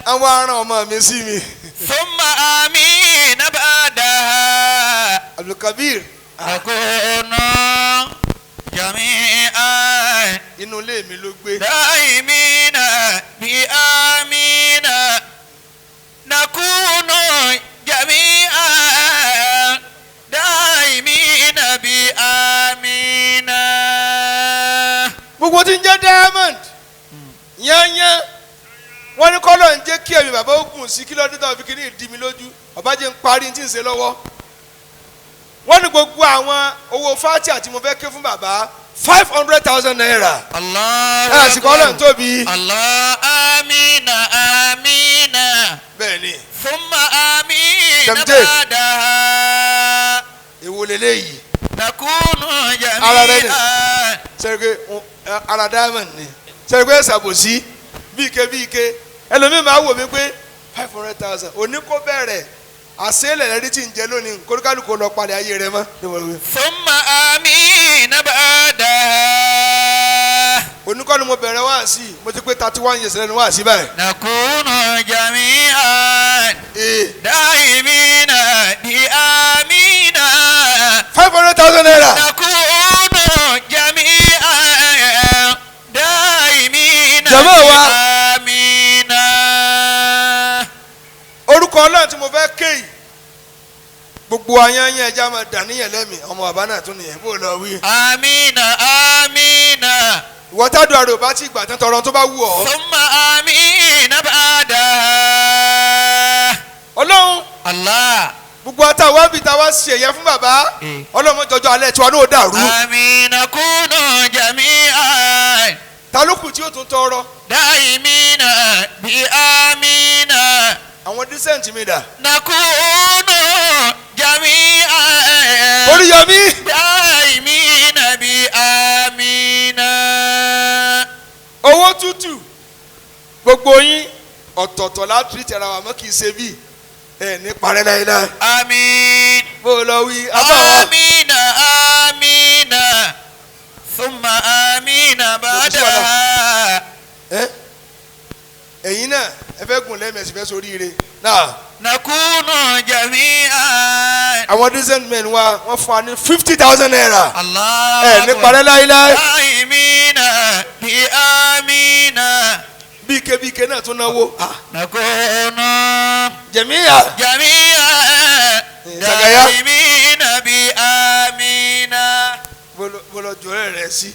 àwọn aràn ọmọ mi sí mi. thumma amina ba'daha. Abdulkabir. akunu jami'an. inú ilé mi ló gbé. daimina bi amina. nakunu jami'an daimina bi amina. gbogbo tí ń jẹ́ diamond yányán wọ́n ní kọ́lọ̀ ń jẹ́ kí ẹ̀mí bàbá ogun sí kí lọ́dún tó fi kí ní ìdí mi lójú bàbá jẹ́ ń parí tí ń ṣe lọ́wọ́ wọ́n ní gbogbo àwọn owó fati àti mo fẹ́ ké fún bàbá 500,000 naira. Allah àsìkò ọlọ́run tóbi. Allah amina amina. bẹ́ẹ̀ni. thumma amina DAMJAY. ba'daha. èwo lélẹ́yìí. nakunu ara rẹ ni jami'an. sẹ́rẹ̀kẹ́ ara diamond ni sẹ́rẹ̀kẹ́ ṣàbòsí bíike ẹlòmíì máa wò mí pé 500,000 òní kó bẹ̀rẹ̀ àṣẹ́lẹ̀ rẹ̀ tí ń jẹ lónìí kóríkálùkù lọ palẹ̀ ayé rẹ̀ mọ́. thumma amina ba'daha. oníkọ́ni mo bẹ̀rẹ̀ wá sí mo ti pé 31 years lẹ́nu wá sí báyìí. nakunu jami'an daimina bi amina. 500,000 naira. nakunu jami'an daimina Jàmá bi wa. amina. orúkọ ọlọ́run tí mo fẹ́ ké yìí gbogbo ayanyan ẹja máa dà níyàn lẹ́mìí ọmọ bàbá náà tún nìyẹn bó lọ wí. amina amina. ìwọ tádùn àrò bá ti gbà tán tọrọ tó bá wù ọ́. thumma amina ba'daha. ọlọ́run Allah. gbogbo àtàwọn àbí táwa ṣe ẹ̀yẹ fún bàbá ọlọ́run jọjọ alẹ́ tiwa náà dàrú. amina kunu jami'an. talókù tí ó tún tọrọ. daimina bi amina. àwọn dísẹ́ǹtì mi dà. nakunu jami'an. Oríyọmí. daimina bi amina. owó tútù gbogbo yín ọ̀tọ̀ọ̀tọ̀ láti tẹ̀ra wa mọ́ kì í ṣe bí ẹ̀ ní parẹ́ láyéláyé. àmín. bó lọ wí abáwa. amina amina. thumma amina ba'daha. ẹ̀yin náà ẹ fẹ́ gùn lẹ́mẹ̀sì fẹ́ sóríire náà. nakunu jami'an. àwọn decent men wa wọ́n fún wa ní 50,000 naira. Allah. ẹ ní parẹ́ láyéláyé. daimina bi amina. bíke náà tún náwó. nakunu jẹ̀míyà. jami'an Sagaya. daimina bi amina. bó lọ jọ̀rẹ́ rẹ̀ sí.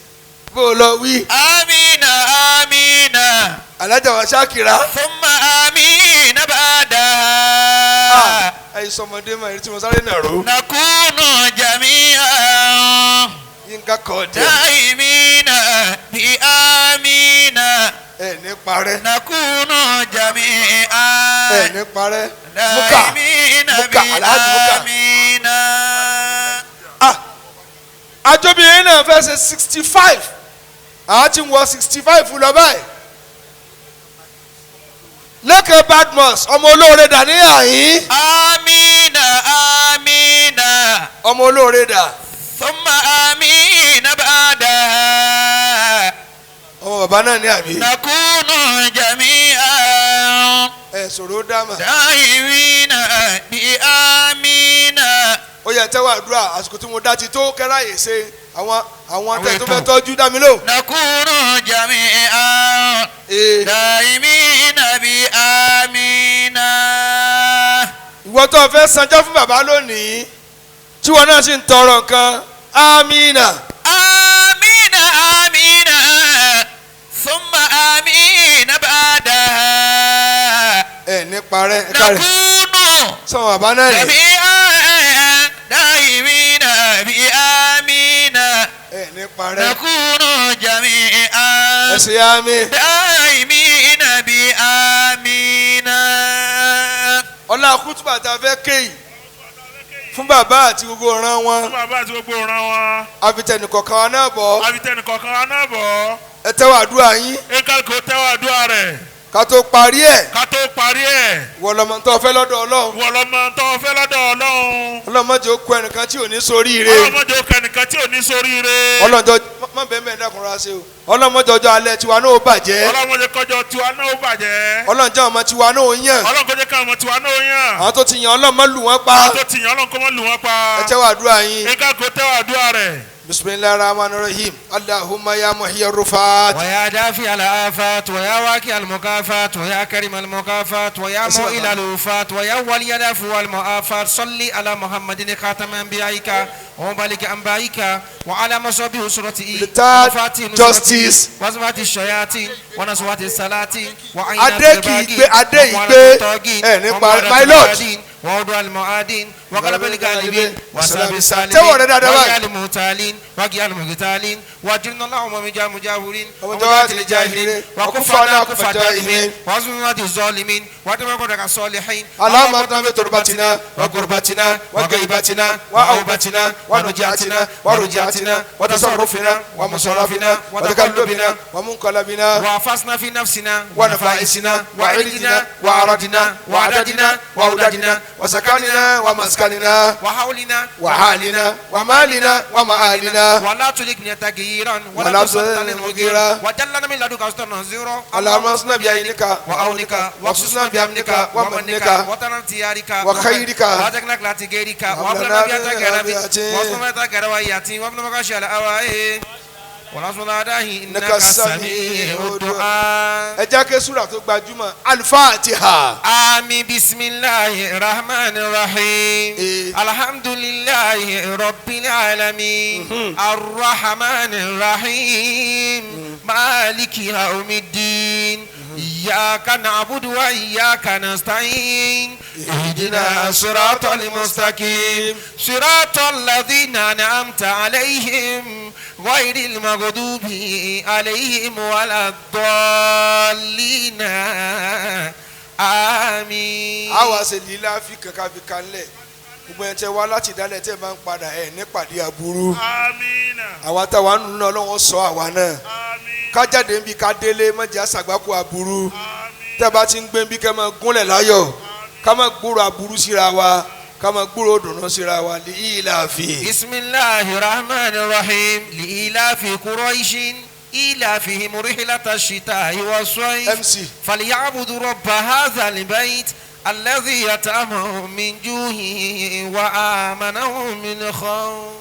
bó lọ wí. amina amina. alájà wa ṣáàkìrá. thumma amina ba'daha. àìsàn ọmọdé máa rí tí mo sáré náà ró. nakunu jami'an yínká kọ́ ọ̀dẹ́. daimina bi amina. ẹ ní parẹ́. nakunu ẹ jami'an ní parẹ́. múkà daimina bi múkà aláàjì múkà. amina. àjọbìnrin náà fẹ́ ṣe 65 àwọn tí ń wọ 65 lọ báyìí. lẹ́kẹ̀ẹ́ Badmus ọmọ olóore dà ní àyín. amina amina. ọmọ olóore dà. thumma amina ba'daha. ọmọ bàbá náà ní àbí. nakunu jami'an ẹ sọ̀rọ̀ dáàmà. daimina bi amina. ó yẹ tẹ́wọ́ àdúrà àsìkò tí mo dá ti tó kẹ́ráyè ṣe àwọn tẹ̀ tó fẹ́ tọ́jú dá mi lò. nakunu jami'an daimina bi amina. ìwọ tó fẹ́ sanjọ́ fún bàbá lónìí tí wọn náà sì ń tọrọ nǹkan amina. amina amina thumma amina ba'daha. nípa rẹ nakunu sọ bàbá náà rè. jami'an daimina bi amina. nípa rẹ. nakunu jami'an ẹsẹ̀ yá mi. daimina bi amina. ọlá kútùbà tá a fẹ́ kéyìí fún bàbá àti gbogbo ọ̀ràn wọn. fún bàbá àti gbogbo ọ̀ràn wọn. àfitẹnìkọ̀kan wa náà bọ̀. àfitẹnìkọ̀kan wa náà bọ̀. ẹ tẹ́wọ́ àdúrà yín. kálukú tẹ́wọ́ àdúrà rẹ̀. ká tó parí ẹ̀. wọ́n lọ́mọ tó fẹ́ lọ́dọ̀ Ọlọ́run. ọlọ́mọdé ó kó ẹnìkan tí ò ní ṣoríire. ọlọ́mọdé má bẹ́ẹ̀ mẹ́rin dákùnrin ṣe o. ọlọ́mọdé ọjọ́ alẹ́ tiwa náà ó bàjẹ́. ọlọ́mọdé ọmọ tiwa náà ó yàn. àwọn tó ti yàn ọlọ́mọ lù wọ́n pa. ẹ tẹ́wọ́ àdúrà yín. بسم الله الرحمن الرحيم اللهم يا محيي الرفات ويا دافع الآفات ويا واقع المكافات ويا كريم المكافات ويا موئل الوفات ويا ولي العفو والمعافات صل على محمد خاتم أنبيائك ومبلغ أنبائك وعلى مصابيح سرته وفاتح justice وزمات الشياطين ونصوات السلاطين وعينات الباقين ووضع المعادين وقلب الغالبين وسلام السالمين وقيا المغتالين وقيا المغتالين واجرنا اللهم من مجاورين ومجاورات الجاهلين وكفنا كف الدائمين وعزمنا الظالمين وتبارك الصالحين اللهم ارحمنا بتربتنا وقربتنا وغيبتنا وأوبتنا ونجاتنا ورجعتنا وتصرفنا ومصرفنا وتقلبنا ومنقلبنا وعفصنا في نفسنا ونفائسنا وعرضنا وعرضنا وعددنا وأولادنا وسكننا ومسكننا وحولنا وحالنا ومالنا ومآلنا ولا تلقنا تغييرا ولا تسلطنا مغيرا وجلنا من لدنك أستاذ نزيرا اللهم اصنع بعينك وأولك واخصصنا بأمنك ومنك وتنتيارك وخيرك واتقناك لا تغيرك وابلنا بياتك ربي واسمنا تاك رواياتي وابن مكاشي على أوائي ورسولنا داهي إنك السميع الدعاء. ẹ jẹ́ kí sùúrà tó gbajúmọ̀ Al-Fatiha. آمين بسم الله الرحمن الرحيم الحمد لله رب العالمين الرحمن الرحيم مالك يوم الدين إياك نعبد وإياك نستعين اهدنا الصراط المستقيم صراط الذين أنعمت عليهم غير المغضوب عليهم ولا الضالين آمين. àwa ṣe lílá fi kankan fi kanlẹ̀ gbogbo ẹ̀ tẹ́ wá láti dálẹ̀ tẹ́ máa ń padà ẹ̀ nípàdé aburú. àmín. àwa táwa ń lọ Ọlọ́run sọ àwa náà. àmín. kájáde ń bi ká délé mọ̀jẹ̀ àṣàgbákò aburú. tẹ́ bá ti ń gbé ń bí kẹ́ máa gúnlẹ̀ láyọ̀ ká máa gbúrò aburú síra wa ká máa gbúrò dùnú síra wa li ilafi. bisimilahi rahman rahim li ilafi quraishin ilafihim rihlata shita'i was-sayf MC falyabudu rabba hadha al-bayt alladhi at'amahum min ju'in wa amanahum min khawf.